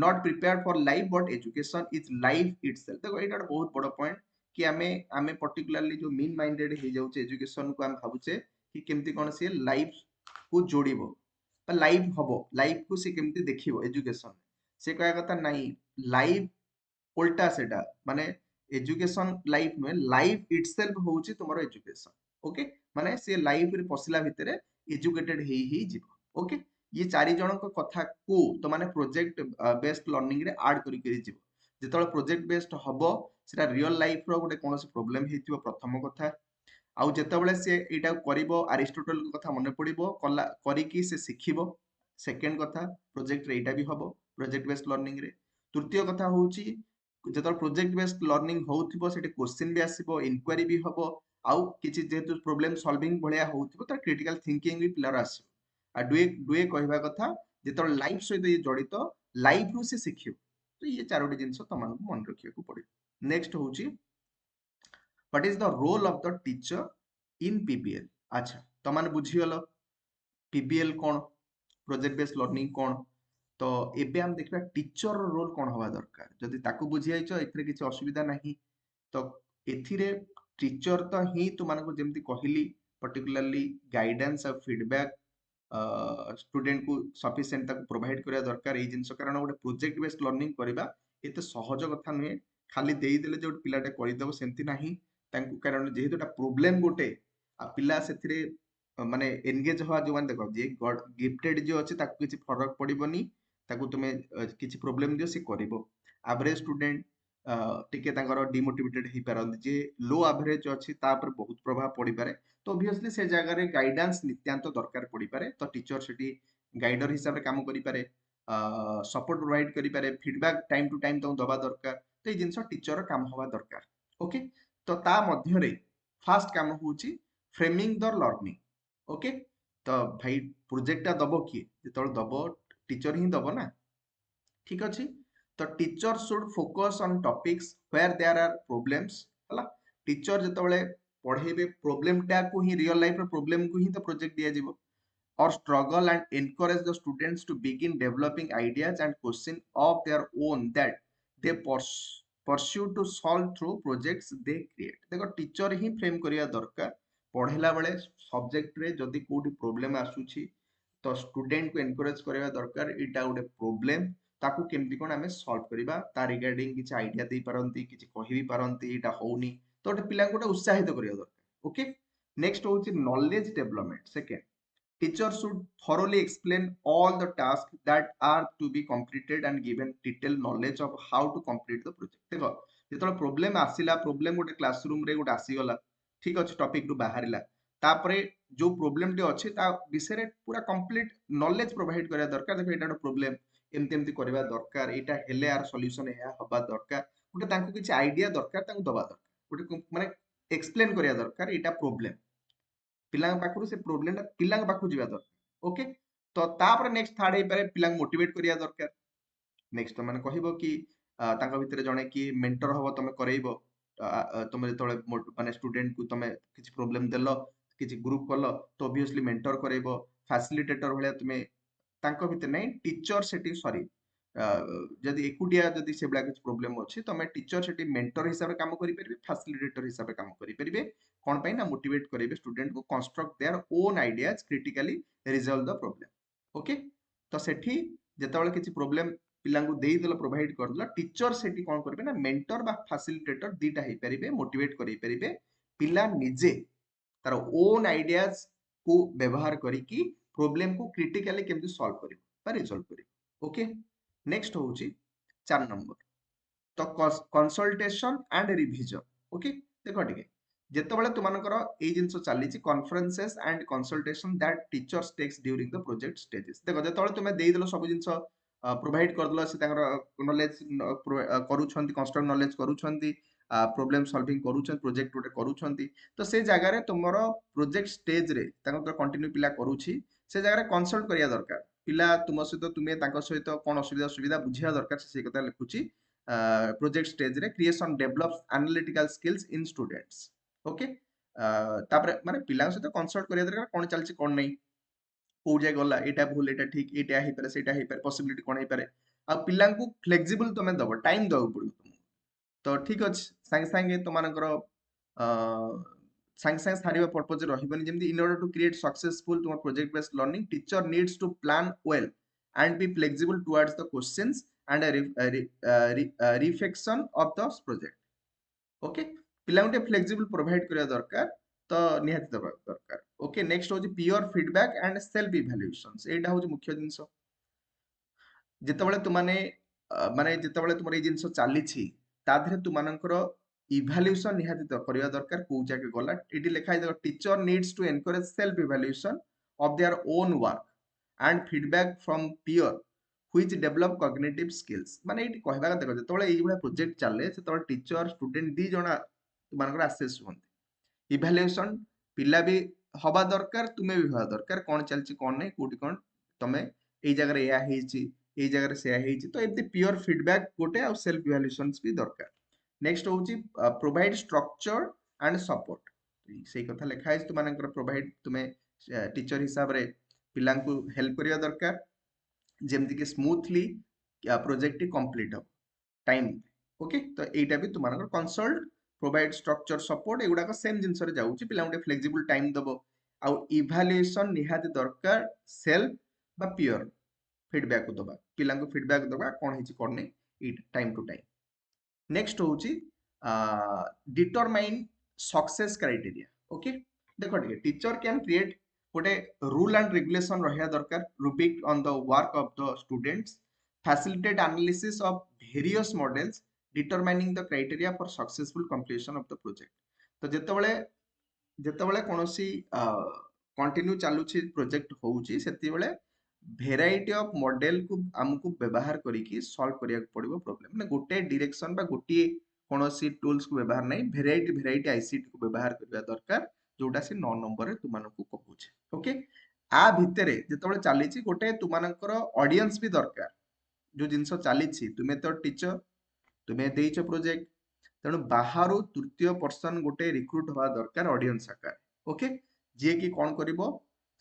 not prepared for life but education is life itself देखो एटा बहुत बड़ पॉइंट कि आमे आमे पर्टिकुलरली जो मीन माइंडेड हे जाउचे एजुकेशन को हम भाबुचे कि केमती कोन से लाइफ को जोड़िबो लाइफ हबो लाइफ को से केमती देखिबो एजुकेशन से कहया कथा नाही लाइफ उल्टा सेटा माने एजुकेशन लाइफ में लाइफ इटसेल्फ होउची तुमरो एजुकेशन ओके माने से लाइफ रे पसिला भितरे एजुकेटेड ही जीवो ओके ये चारि जण को कथा को तो माने प्रोजेक्ट बेस्ड लर्निंग रे ऐड करी करी जीवो जेतले प्रोजेक्ट बेस्ड हबो सेटा रियल लाइफ रो गोटे कोनोसी प्रॉब्लम हेतिबो प्रथम कथा आउ जेतेबेले से एटा करिवो अरिस्टोटल को कथा मने पड़िबो कला करिकी से सिखिबो सेकंड कथा प्रोजेक्ट रे एटा भी हबो प्रोजेक्ट बेस्ड लर्निंग रे तृतीय कथा होउची जेतल प्रोजेक्ट बेस्ड लर्निंग होउथिबो सेठी क्वेश्चन भी आसीबो इनक्वारी भी हबो आउ किछि जेतु प्रॉब्लम सॉल्विंग भलिया होउथिबो त क्रिटिकल थिंकिंग भी पिलर आसीबो आ डुए डुए कहबा कथा जेतल लाइफ सहित ये जड़ित लाइफ रु से सिखियो तो ये चारोटी जिंस तमन को मन रखिया को पड़िबो नेक्स्ट होउची what is the role of the teacher in PBL अच्छा तमन बुझियलो पीबीएल कोन प्रोजेक्ट बेस्ड लर्निंग कोन तो एबे हम देखबा टीचर रो रोल कोन हवा दरकार जदि ताकू बुझि आइछो एथरे किछि असुविधा नाही तो एथिरे टीचर तो ही तुमान को जेमति कहली पर्टिकुलरली गाइडेंस और फीडबैक स्टूडेंट को सफिशिएंट तक प्रोवाइड करिया दरकार ए जिंस कारण गोटे प्रोजेक्ट बेस्ड लर्निंग करिबा एते सहज कथा नुहे खाली देई देले जे पिलाटे करि देबो सेंति नाही तांकु कारण जेहेतु एटा प्रॉब्लम गोटे आ पिला सेथिरे माने एंगेज हवा जो मान देखो जे गिफ्टेड जो अछि ताकु किछि फरक पड़िबोनी ताकु तुमे किछि प्रॉब्लम दियो से करिवो एवरेज स्टूडेंट टिके तांकर डिमोटिवेटेड हे पारंत जे लो एवरेज अछि ता पर बहुत प्रभाव पड़ी पारे तो ऑब्वियसली से जगह रे गाइडेंस नित्यांत दरकार पड़ी पारे तो टीचर सेठी गाइडर हिसाब रे काम करि पारे सपोर्ट प्रोवाइड करि पारे फीडबैक टाइम टू टाइम तो दबा दरकार तो ए जिंस टीचर काम हवा दरकार ओके तो ता मध्य रे फास्ट काम होउची फ्रेमिंग द लर्निंग ओके तो भाई प्रोजेक्ट टा दबो किए जेतल दबो टीचर ही दबो ना ठीक अछि तो teacher should focus on topics where there are problems हला टीचर जेतबेले पढेबे प्रॉब्लम टा को ही रियल लाइफ रे प्रॉब्लम को ही तो प्रोजेक्ट दिया जीवो or struggle and encourage the students to begin developing ideas and questions of their own that they pursue to solve through projects they create देखो टीचर ही फ्रेम करिया दरकार पढ़ेला बेले सब्जेक्ट रे जदी कोठी प्रॉब्लम आसुची तो स्टूडेंट को एनकरेज करिया दरकार इटा गोटे प्रॉब्लम ताकू केमती कोन हमें सॉल्व करिबा ता रिगार्डिंग किछ आइडिया दे पारंती किछ कहि भी पारंती इटा होउनी तो गोटे पिला को उत्साहित करिया दरकार ओके नेक्स्ट होची knowledge development second teachers should thoroughly explain all the tasks that are to be completed and given detailed knowledge of how to complete the project देखो जेतल प्रॉब्लम आसीला प्रॉब्लम गोटे क्लासरूम रे गोटे आसीगला ठीक अछि टॉपिक रु बाहरिला तापरे जो प्रॉब्लम टे अछि ता विषय रे पूरा कंप्लीट नॉलेज प्रोवाइड करिया दरकार देखो एटा प्रॉब्लम एमती एमती करबा दरकार एटा हेले आर सॉल्यूशन एया हबा दरकार गोटे तांको किछ आइडिया दरकार तांको दबा दरकार गोटे माने एक्सप्लेन करिया दरकार एटा प्रॉब्लम पिला पाखरु से प्रॉब्लम टा पिला पाखु जिबा दरकार ओके तो तापर नेक्स्ट थर्ड हे पारे पिला मोटिवेट करिया दरकार नेक्स्ट माने कहिबो कि तांका भितरे जणे कि मेंटर हबो तमे करैबो तमे तळे माने स्टूडेंट को तमे किछि प्रॉब्लम देलो किछि ग्रुप कलो तो ऑब्वियसली मेंटर करैबो फैसिलिटेटर भलिया तमे तांका भितरे नै टीचर सेटी सॉरी जदि एकुटिया जदि सेबला किछि प्रॉब्लम अछि तमे टीचर सेटी मेंटर हिसाब रे काम करि परिबे फैसिलिटेटर हिसाब रे काम करि परिबे कोन पई ना मोटिवेट करेबे स्टूडेंट को construct their own ideas critically resolve the problem okay तो सेठी जेतेबेले किछि प्रॉब्लम पिला को देई देला प्रोवाइड कर देला टीचर सेठी कोन करबे ना मेंटर बा फैसिलिटेटर दीटा हे परिबे मोटिवेट करि परिबे पिला निजे तार ओन आइडियाज को व्यवहार करिकी प्रॉब्लम को क्रिटिकली केमति सॉल्व करिवो बा रिजॉल्व करिवो ओके नेक्स्ट होउची 4 नंबर तो कंसल्टेशन एंड रिवीजन ओके देखो टिके जेतेबेले तुमानकर एई जिंस चली conferences and consultation that teachers takes during the project stages देखो जेतेबेले तुमे देई देलो सब जिंस प्रोवाइड कर दलो से ताकर नॉलेज करूछंती कंस्ट्रक्ट नॉलेज करूछंती प्रॉब्लम सॉल्विंग करूछन प्रोजेक्ट गोटे करूछंती तो से जगह रे तुमरो प्रोजेक्ट स्टेज रे ताकर कंटिन्यू पिला करूछि से जगह रे कंसल्ट करिया दरकार पिला तुम सहित तुमे ताकर सहित कोन असुविधा सुविधा बुझिया दरकार से कथा लिखुछि प्रोजेक्ट स्टेज रे creation develops analytical skills in students okay तापर माने पिला सहित कंसल्ट करिया दरकार कोन चलछि कोन नै को जाय गला एटा भूल एटा ठीक एटा हे पारे सेटा हे पारे पॉसिबिलिटी कोन हे पारे आ पिला को फ्लेक्सिबल तमे दबो टाइम दबो पड़ो तुम तो ठीक अछि संग संग तो मानकर संग संग सारिबा पर्पज रहिबनी जेमति in order to create successful तुम project based learning teacher needs to plan well and be flexible towards the questions and reflection of the project okay पिला गोटे फ्लेक्सिबल प्रोवाइड करिया दरकार तो निहाती दबा दरकार ओके नेक्स्ट होची pure feedback and self evaluations एटा होची मुख्य जिंस जेतेबेले तुमाने माने जेतेबेले तुमर ए जिंस चाली छी ता धरे तुमानकर इवैल्यूएशन निहाती करिया दरकार को जाके गला एटी लिखा है teacher needs to encourage self evaluation of their own work and feedback from peer which develop cognitive skills माने एटी कहबा देखो जेतेबेले एई भला प्रोजेक्ट चाले सेतेबेले टीचर स्टूडेंट दी जणा तुमानकर असेस होंती इवैल्यूएशन पिला भी हवा दरकार तुमे भी हवा दरकार कोन चलची कोन नै कोटी कोन तमे एई जगह रे या हेची एई जगह रे से हेची तो एमती प्योर फीडबैक गोटे आ सेल्फ इवैल्यूएशंस भी दरकार नेक्स्ट होची प्रोवाइड स्ट्रक्चर एंड सपोर्ट सेई कथा लिखा है तुमानकर प्रोवाइड तुमे टीचर हिसाब रे पिला को हेल्प करिया दरकार जेमति कि स्मूथली प्रोजेक्ट कंप्लीट हो टाइम ओके तो एटा भी तुमानकर कंसल्ट प्रोवाइड स्ट्रक्चर सपोर्ट एगुडा सेम जिनस रे जाउची पिला गोटे फ्लेक्सिबल टाइम दबो आ इवैल्यूएशन निहाती दरकार सेल्फ बा पियर फीडबैक को दबा पिला को फीडबैक दबा कोन हिची कोन नै टाइम टू टाइम नेक्स्ट होची डिटरमाइन सक्सेस क्राइटेरिया ओके देखो ठीक टीचर कैन क्रिएट गोटे रूल एंड रेगुलेशन रहिया दरकार rubric on the work of the students facilitate analysis of various models determining the criteria for successful completion of the project तो जेतेबेले जेतेबेले कोनोसी continue चालुछि प्रोजेक्ट होउछि सेतिबेले भेराइटी ऑफ मॉडल को हमको व्यवहार करिकी सॉल्व करिया पड़िबो प्रॉब्लम माने गोटे डायरेक्शन बा गोटे कोनोसी टूल्स को व्यवहार नै भेराइटी आईसीटी को व्यवहार करबा दरकार जोटा से 9 नंबर रे तुमानको कहूचे ओके आ भितरे जेतेबेले चालीछि गोटे तुमानकर ऑडियंस भी दरकार जो जिंस चालीछि तुमे तो टीचर तुमे देइछ प्रोजेक्ट तेणु बाहर तृतीय पर्सन गोटे रिक्रुट हवा दरकार ऑडियंस आकार ओके जे कि कोन करिवो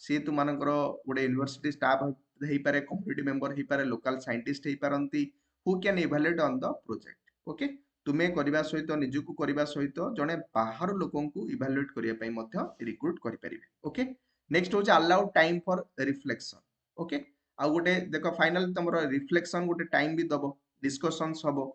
सी तुमानकर गोटे यूनिवर्सिटी स्टाफ हेई पारे कम्युनिटी मेंबर हेई पारे लोकल साइंटिस्ट हेई पारंती who can evaluate on the project okay तुमे करबा सहित निजुकु करबा सहित जने बाहर लोकन को इवैल्यूएट करिया पई मध्य रिक्रुट करि परिबे ओके नेक्स्ट होच allow time for reflection okay आ गोटे देखो फाइनल तमरो रिफ्लेक्शन गोटे टाइम भी दबो डिस्कशंस हबो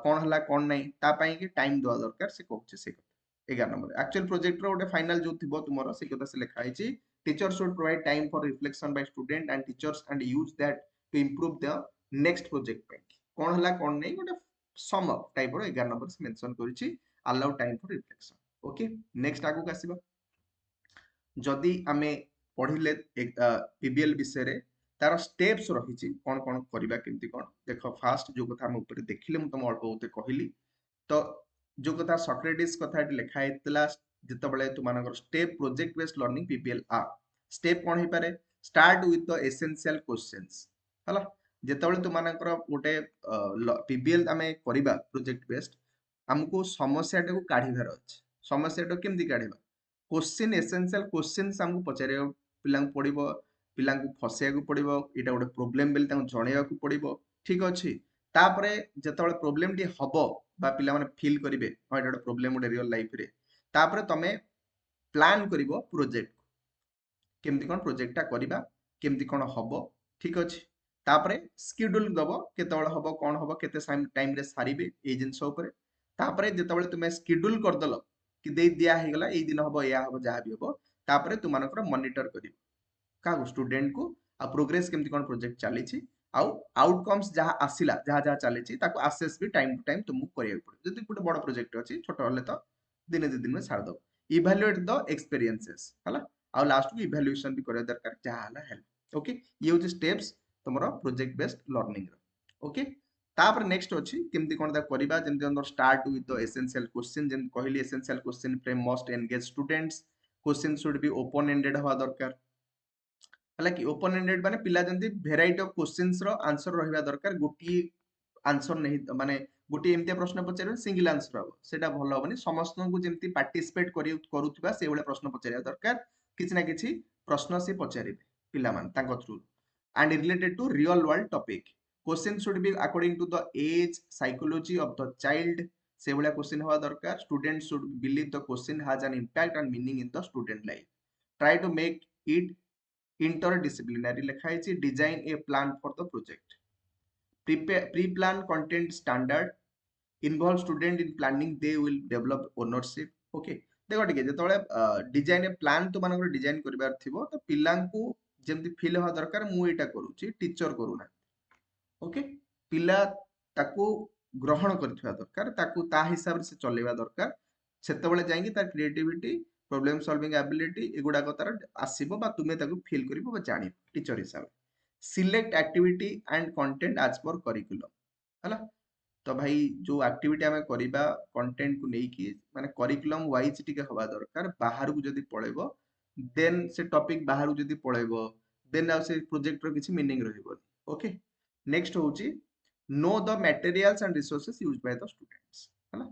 कोन हला कोन नै ता पई कि टाइम दवा दरकार से कहूचे से कथा 11 नंबर एक्चुअल प्रोजेक्ट रो गोटे फाइनल जो थिबो तुमरो से कथा से लिखा आइछि teacher should provide time for reflection by student and teachers and use that to improve the next project पे कोन हला कोन नै गोटे सम अप टाइप रो 11 नंबर से मेंशन करिछि allow time for reflection okay next आगु आसीबा जदि आमे पढिले पीबीएल विषय रे तार स्टेप्स रही कौन कौन करवा केमती कौन देख फास्ट जो कथा हम ऊपर देखिले मु तुम अल्प बहुत कहली तो जो कथा सॉक्रेटिस कथा लिखा जितेबाला तुम step project based learning PPL आर स्टेप कौन हो पारे start with the essential questions हला जितेबाला तुम गोटे पीबीएल आम करवा प्रोजेक्ट बेस्ड आमको समस्या को काढ़ार अच्छे समस्या केमती काढ़ा क्वेश्चन एसेंशियल क्वेश्चंस हमको पचार पिला पड़ो पिला फसैया पड़ो यहाँ गोटे प्रोब्लेम बोली जनवाक पड़ो ठीक अच्छे तापर जिते प्रोब्लेम टी हम बा पिला माने फील करेंगे हाँ ये गोटे प्रोब्लेम गोटे रियल लाइफ रे तापर तुम प्लान कर प्रोजेक्ट केमती कौन प्रोजेक्टा करवा केमती कौन हम ठीक अच्छे तापर स्केड्यूल दब केत हम कौन हम केते टाइम रे सारे ये जिनस जिते तुम स्केड्यूल करदेल कि दे दिया गला ये दिन हम या हम जहाँ भी हम तापर तुम मॉनिटर कर क्या स्टूडेंट को आ प्रोग्रेस केमती कौन प्रोजेक्ट चली आउटकम्स जहाँ आसला जहाँ जहाँ चली आसेस भी टाइम टू टाइम तुमको करिया पड़ो जदि गोटे बड़ प्रोजेक्ट अच्छी छोट हेल्ले तो दिने 2 दिन में छाड़ दो इवैल्यूएट द एक्सपीरियंसेस हला आ लास्ट को इवैल्यूएशन भी करे दरकार जहा हला हेल्प ओके ये होची स्टेप्स तुमरो प्रोजेक्ट बेस्ड लर्निंग रो ओके तापर नेक्स्ट अछि केमती कोन दा करिबा जेमती अंदर start with the essential question जेम कहली essential question frame must engage students question should be open ended हवा दरकार हला कि ओपन एंडेड माने पिला जंती भेराइटी ऑफ क्वेश्चंस रो आंसर रहिबा दरकार गोटी आंसर नहीं माने गोटे एमती प्रश्न पचारे सिंगल आंसर हम सेटा भल हबनी समस्त को जेमती पार्टिसिपेट करूथिबा से भले प्रश्न पचारिया दरकार किछि ना किछि प्रश्न से पचारिबे पिला मान तांको through and related to real world topic question should be according to the age psychology of the child से भले क्वेश्चन हवा दरकार student should believe the question has an impact and meaning in the student life try to make it interdisciplinary ଲେଖା ହେଇଛି design a plan for the project pre-plan content standard involve student in planning they will develop ownership okay देखो ठीक है जेतबळे design plan तो मानकर design करबार थिबो तो पिलांकू जेमति feel होवा दरकार मु एटा करूची टीचर करूना ओके पिला ताकू ग्रहण करथिबा दरकार ताकू ता हिसाब से चलेबा दरकार सेतबळे जाईंगी तार क्रिएटिविटी प्रॉब्लम सॉल्विंग एबिलिटी एगुडा को तार आसीबो बा तुमे ताकू फील करिवो बा जानि टीचर हिसाब select activity and content as per curriculum हला तो भाई जो एक्टिविटी आम करवा कंटेंट को लेकिन माने करिकुलम वाइज टिके हवा दरकार बाहर को जदी पळेबो देन से टॉपिक बाहर को जदी पळेबो देन आ से प्रोजेक्ट रो किछि मीनिंग रहइबो ओके नेक्स्ट होची know the materials and resources used by the students हला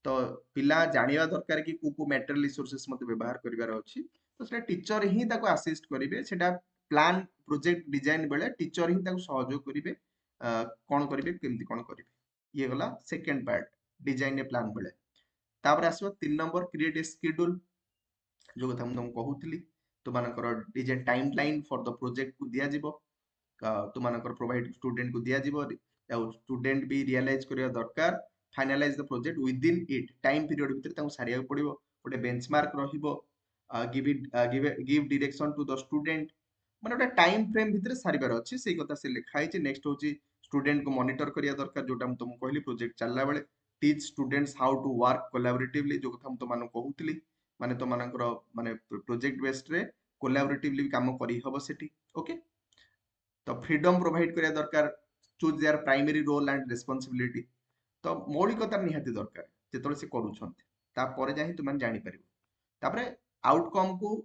तो पिला जानिबा दरकार कि को मटेरियल रिसोर्सेस मते व्यवहार करिवार अछि तो सेटा टीचर ही ताको असिस्ट करिवे सेटा प्लान प्रोजेक्ट डिजाइन बेले टीचर ही ताको सहयोग करिवे कोन करिवे केमति कोन करिवे ये गला सेकंड पार्ट डिजाइन ए प्लान बेले तापर आसो 3 नंबर क्रिएट ए शेड्यूल जो कथा हम तुम कहूतली तो मानकर design timeline for the project को दिया जिवो तो मानकर प्रोवाइड स्टूडेंट को दिया जिवो स्टूडेंट भी रियलाइज करिया दरकार finalize the project within it time period भीतर ताऊ सारिया पड़िबो गोटे बेंचमार्क रहिबो give direction to the student माने गोटे टाइम फ्रेम भीतर सारिबार अछि सेही कथा से लिखा हैछि नेक्स्ट होछि स्टूडेंट को मॉनिटर करिया दरकार जोटा हम तुमको कहली प्रोजेक्ट चलला बेले teach students how to work collaboratively जो कथा हम तो मानो कहूतली माने तो मानकर माने प्रोजेक्ट बेस्ड रे कोलैबोरेटिवली काम करि हबो सेठी ओके तो फ्रीडम प्रोवाइड करिया दरकार choose their primary role and responsibility तो मौलिकता निहाती दरकार जेतले से करूछंती तापर जाहि तुम जानि परिबो तापरे आउटकम को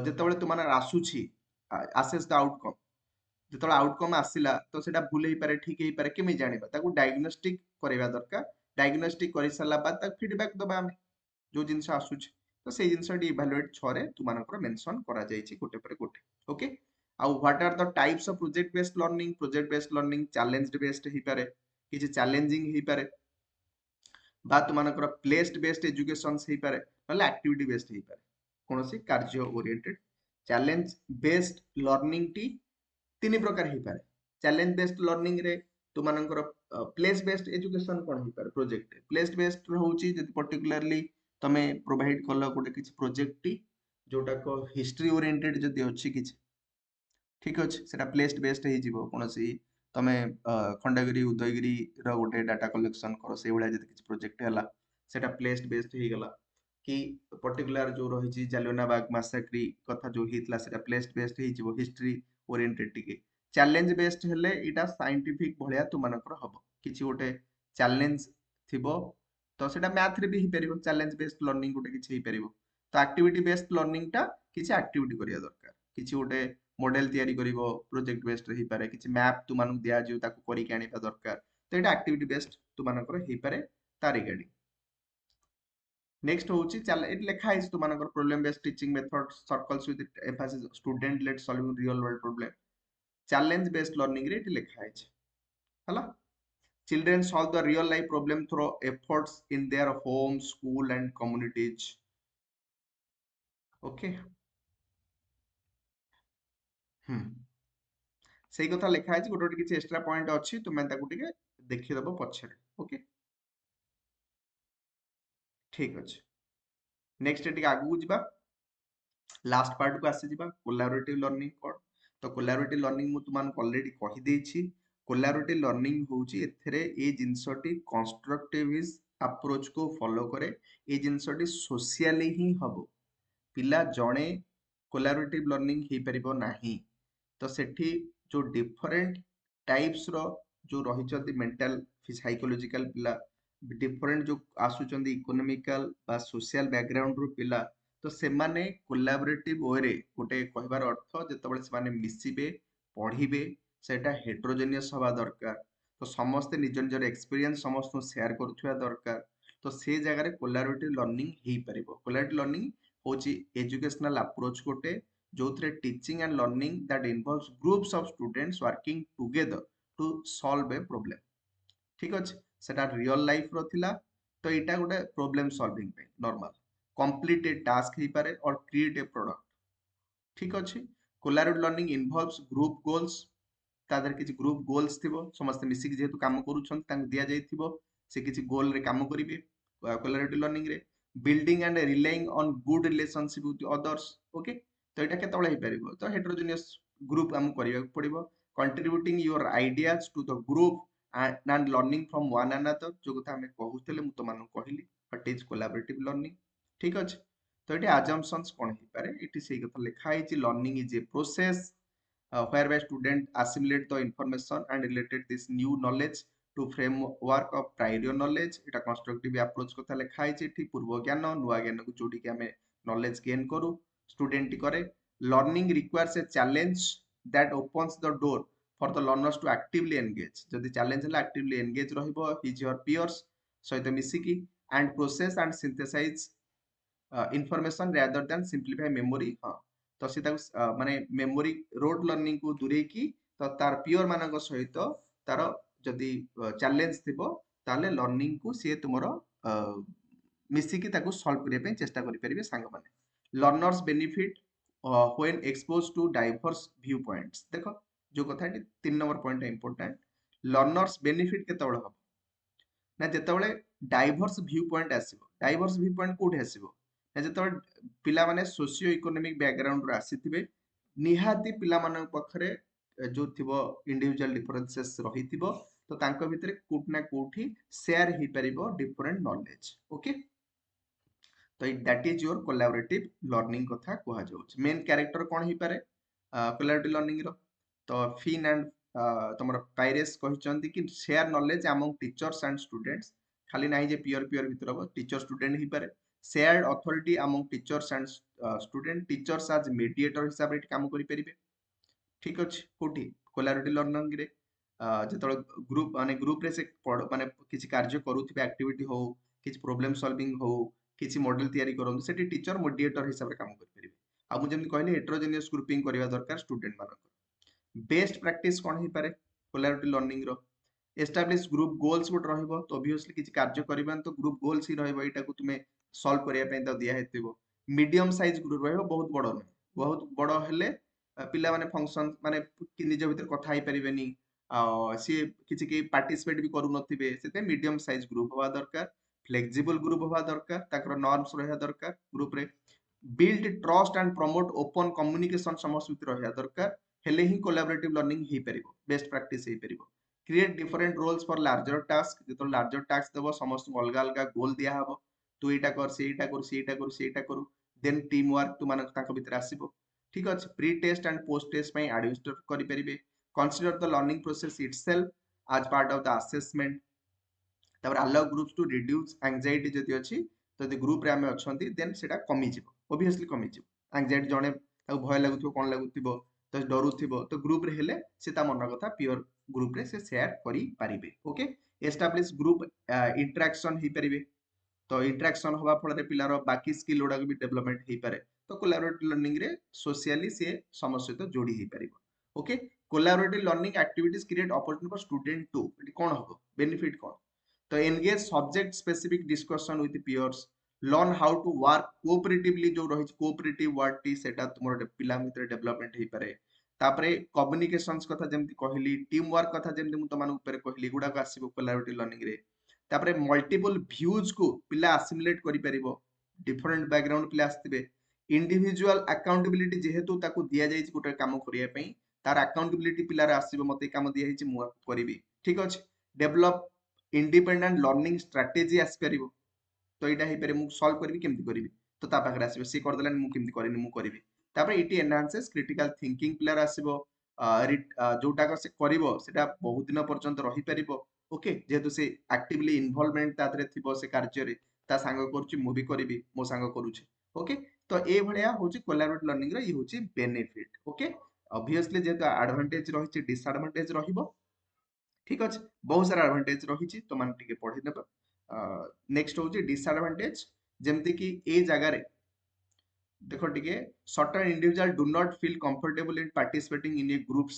जेतले तुम आसुछि आसेस द आउटकम जेतले आउटकम आसिला तो सेटा भूल हेई पारे ठीक हेई पारे केमि जानिबा ताकू डायग्नोस्टिक करबा दरकार डायग्नोस्टिक करि सला बाद ताक फीडबैक दबा हम जो जिंस आसुछि तो से जिंस डी इवैल्यूएट 6 रे तुमानकर मेंशन करा जाईछि गोटे पर गोटे ओके आ what are the types of project based learning challenge based हेई पारे किछि चैलेंजिंग हेई पारे बा तुमानकर प्लेस्ड बेस्ड एजुकेशन हेई पारे नले एक्टिविटी बेस्ड हेई पारे कोनोसी कार्य ओरिएंटेड चैलेंज बेस्ड लर्निंग टी तीन प्रकार हेई पारे चैलेंज बेस्ड लर्निंग रे तुमानकर प्लेस बेस्ड एजुकेशन कोन हेई पारे प्रोजेक्ट प्लेस बेस्ड होउची जति पर्टिकुलरली तमे प्रोवाइड करला गोटे किछि प्रोजेक्ट टी जोटा को हिस्ट्री ओरिएंटेड जति अछि किछि ठीक अछि सेटा प्लेस्ड बेस्ड हेई जिवो कोनोसी तमे खंडगिरी उदयगिरी रो गोटे डाटा कलेक्शन करो से भलिया जति किछि प्रोजेक्ट हला सेटा प्लेस्ड बेस्ड हेई गला कि पर्टिकुलर जो रही जालियाना बाग मासाक्री कथा जो हितला सेटा प्लेस्ड बेस्ड हेई जिवो हिस्ट्री ओरिएंटेड टिके चैलेंज बेस्ड हेले इटा साइंटिफिक भलिया तुमानकर हबो किछि गोटे चैलेंज थिबो तो सेटा मैथ रे भी ही परिबो चैलेंज बेस्ड लर्निंग गोटे किछि ही परिबो तो एक्टिविटी बेस्ड लर्निंग टा किछि एक्टिविटी करिया दरकार किछि गोटे मॉडल तैयारी करिवो प्रोजेक्ट बेस्ड रही पारे किछि मैप तुमानु दिया जियो ताको करि के आनिबा दरकार तो एटा एक्टिविटी बेस्ड तुमानकर हेई पारे ता रिगार्डिंग नेक्स्ट होची चल एट लेखा है तुमानकर problem based teaching method circles with emphasis student let solving real world problem challenge based learning रे लिखा है हला children solve the real life problem through efforts in their home school and communities okay सेही कथा लिखा है गोटे किसी एक्स्ट्रा पॉइंट अच्छी तुम टिके देखीदेव पछरे ओके ठीक अच्छे नेक्स्ट टिके आगु जीवा लास्ट पार्ट को आसी जीवा कोलैबोरेटिव लर्निंग कोड तो कोलैबोरेटिव लर्निंग मु तुमको ऑलरेडी कहि देछि कोलैबोरेटिव लर्निंग होउची एथरे ए जिंसटी कंस्ट्रक्टिव इज अप्रोच को फॉलो करे ए जिनसटी सोशियली ही हबो पिला जणे कोलैबोरेटिव लर्निंग ही परिबो नाही तो सेठी जो डिफरेंट टाइप्स रो जो रहिचंती मेंटल साइकोलॉजिकल पिला डिफरेंट जो आसुचंती इकोनॉमिकल बा सोशल बैकग्राउंड रो पिला तो से माने कोलैबोरेटिव वे रे गोटे कहबार अर्थ जेतेबेले से माने मिसिबे पढ़िबे सेटा हेट्रोजेनियस हवा दरकार तो समस्ते निज निजर एक्सपीरियंस समस्त शेयर करुवा दरकार तो से जगह कोलैबोरेटिव लर्निंग हो पार कोलैबोरेटिव लर्निंग होची एजुकेशनल अप्रोच गोटे जो teaching and learning that involves groups of students working together to solve a problem ठीक अच्छे सेटा रियल लाइफ रो थिला तो यहाँ गोटे प्रॉब्लम सॉल्विंग पे नॉर्मल कंप्लीट ए टास्क ही पारे और क्रिएट ए प्रोडक्ट ठीक अच्छे collaborative learning involves group goals तादर किसी ग्रुप गोल्स थिबो समस्त मिसिक जेहेतु काम करूछन तांग दिया जाइथिबो से किसी गोल रे काम करिवे कोलैबोरेटिव लर्निंग रे building and relying on good relationship with others okay तो एटा केतबेले हे परिबो तो हेटेरोजेनियस ग्रुप हम करिया पड़िबो contributing your ideas to the group and learning from one another जो कथा हमें कहूतले मु तो मानु कहली व्हाट इज कोलैबोरेटिव लर्निंग ठीक अछि तो एटी अजम्पशंस कोन हे पारे एटी सेही कथा लिखा है learning is a process whereby student assimilate the information and related this new knowledge to framework of prior knowledge এটা constructive approach কথা লেখা আছে এটি পূর্ব জ্ঞান নুয়া জ্ঞান কু जोड़ी के हमें knowledge gain करू student करे learning requires a challenge that opens the door for the learners to actively engage जदि challenge है actively engage रहिबो his your peers सहित मिसिकी and process and synthesize information rather than simplify memory हाँ तो सी माने memory road learning को दूरे की तो तार पियर मानक सहित तार जदि चैलेंज थिबो ताले लर्निंग को सी तुमरो मिसिकी ताको सॉल्व करिया पे चेष्टा करि परिबे सांग माने learners benefit when expose to diverse view points देखो जो कथा 3 नंबर पॉइंट इंपोर्टेंट लर्नर्स बेनिफिट केतबेले हो ना जेतबेले डाइवर्स व्यू पॉइंट आसीबो डाइवर्स व्यू पॉइंट कोठे आसीबो ना जेतबेले पिला माने सोशियो इकोनॉमिक बैकग्राउंड रो आसीथिबे निहाती पिला मानक पखरे जो थिबो इंडिविजुअल डिफरेंसेस रहिथिबो तो तांको भितरे कोठ ना कोठी शेयर ही परिबो डिफरेंट नॉलेज ओके तो that is your collaborative learning कथा कहा जाउछ मेन कैरेक्टर कोन ही पारे कोलैबोरेटिव लर्निंग रो तो फिन एंड तमर पाइरेस कहिचंती कि share knowledge among teachers and students खाली नाही जे पियर पियर भितर हो टीचर स्टूडेंट ही पारे shared authority among teachers and student teachers as mediator हिसाब रे काम करि परिबे ठीक अछि कोठी कोलैबोरेटिव लर्निंग रे जेतळ ग्रुप माने ग्रुप रे से माने किछि कार्य करूथिबे एक्टिविटी हो किछि प्रॉब्लम सॉल्विंग हो किछि मॉडल तयारी करन सेठी टीचर मीडिएटर हिसाब रे काम करि परिबे आ मु जेमि कहले हेटेरोजेनियस ग्रुपिंग करबा दरकार स्टूडेंट मानक बेस्ट प्रैक्टिस कोन ही पारे कोलैबोरेटिव लर्निंग रो एस्टैब्लिश ग्रुप गोल्स गुट रहइबो तो ऑब्वियसली किछि कार्य करबान तो ग्रुप गोल्स ही रहइबो एटा को तुमे सॉल्व करिया पे तो दिया हेतिबो मीडियम साइज ग्रुप रहइबो बहुत बड़ न बहुत बड़ हेले पिला माने फंक्शन माने कि निज भीतर कथा ही परिबेनी सी किछि के पार्टिसिपेट भी करू नथिबे सेते मीडियम साइज ग्रुप होवा दरकार फ्लेक्सिबल ग्रुप होवा दरकार ताकर नॉर्म्स रहया दरकार ग्रुप रे build trust and promote open communication समस्त रहया दरकार हेले ही कोलैबोरेटिव लर्निंग ही परिबो बेस्ट प्रैक्टिस ही परिबो create different roles for larger task जो लार्जर टास्क देबो समस्त अलग अलग गोल दिया हबो तू एटा कर सेटा कर सेटा कर सेटा कर देन टीम वर्क तू मानक ताको भीतर आसीबो ठीक अछि pre test and post test पई एडमिनिस्ट्रेट करि परिबे consider the learning process itself as part of the assessment तापर allow groups to reduce anxiety जति अछि तो यदि ग्रुप रे हमें अछंती देन सेटा कमी जिवो ऑब्वियसली कमी जिवो एंजाइटी जणे ताको भय लागुथो कोन लागुथिबो तो डरुथिबो तो ग्रुप रे हेले से ता मन कथा प्योर ग्रुप रे से शेयर करि परिबे ओके एस्टैब्लिश ग्रुप इंटरेक्शन ही परिबे तो इंटरेक्शन हवा फल पिलार बाकी स्किल गुड़ा भी डेवलपमेंट हो पारे तो कोलैबोरेटिव लर्निंग रे सोशली सी समस्त सहित जोड़ी हो पार okay collaborative learning activities create opportunity for student to कौन हम बेनिफिट कौन तो engage subject specific discussion with peers learn how to work cooperatively जो रही कोऑपरेटिव वर्ड टी सेटा तुमर पिला भितर डेवलपमेंट हो पारे तापरे कम्युनिकेशंस कथा जेमति कहली टीम वर्क कथा जेमति मु तमान ऊपर कहली गुडा को आसीबो कोलैबोरेटिव लर्निंग रे तापरे मल्टीपल व्यूज को पिला असिमुलेट करि परिबो डिफरेंट बैकग्राउंड पिला आस्तिबे इंडिविजुअल अकाउंटेबिलिटी जेहेतु ताको दिया जाई गोटे काम करिया पई तार अकाउंटेबिलिटी पिलार आसीबो मते काम दिया हिची मु करिवि ठीक अछि डेवलप इंडिपेंडेंट लर्निंग स्ट्रेटेजी आसी परिबो तो एटा हे पारे मु सॉल्व करबी केमति करबी तो ता पाखरे आसीबो सी कर देलानी मु केमति करिनि मु करबी तापर it enhances critical thinking player आसीबो जोटा से करिवो सेटा बहुत दिन पर्यंत रही परिबो ओके जेहेतु से एक्टिवली इन्वॉल्वमेंट तादरे थिबो से कार्य रे ता सांग करूची मु भी करबी मो सांग करूची ओके तो ए भलिया होची कोलैबोरेटिव लर्निंग रे ये होची बेनिफिट ओके ऑब्वियसली जेहेतु एडवांटेज रहिची डिसएडवांटेज रहिबो ठीक अछि बहुत सारा एडवांटेज रहिची तो मान टिके पढि नेबा नेक्स्ट होची डिसएडवांटेज जेमति कि ए जगह रे देखो टिके certain individual do not feel comfortable in participating in a group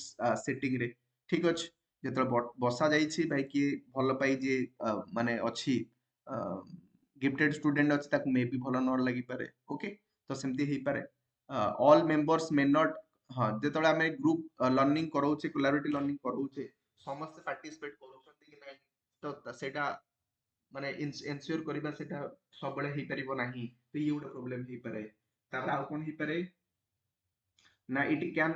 setting रे ठीक अछि जेतले बसा जाईछि भाई कि भल पाई जे माने अछि गिफ्टेड स्टूडेंट अछि ताकू मे भी भल न लागि पारे ओके तो सेमति हेई पारे ऑल मेंबर्स मे नॉट हां जेतले हमें ग्रुप लर्निंग करौछे कोलैबोरेटिव लर्निंग करौछे समस्त पार्टिसिपेट करूछन्ति कि नै तो सेटा माने एन्श्योर करिबा सेटा सबले हेई परिबो नाही तो ये गोटे प्रॉब्लम हेई पारे तापर आउ कोन हेई पारे ना it can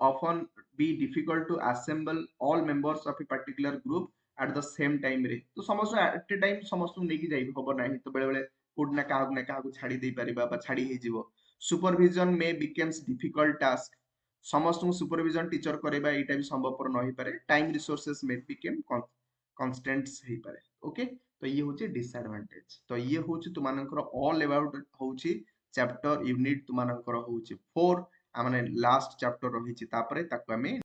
often be difficult to assemble all members of a particular group at the same time रे तो समस्त at a time समस्त नेकी जाई हबो नाही तो बेले बेले कोड ना काहा छाड़ी दे परिबा बा छाड़ी हे जीवो सुपरविजन मे becomes difficult task समस्त सुपरविजन टीचर करेबा एटा भी संभवपर न होई पारे टाइम रिसोर्सेस मे बिकेम कॉन्स्टेंट्स हेई पारे ओके तो ये होची डिसएडवांटेज तो ये होची तुमानकर ऑल अबाउट होची चैप्टर यूनिट तुमानकर होची 4 आ माने लास्ट चैप्टर रहिची तापरे ताको हमें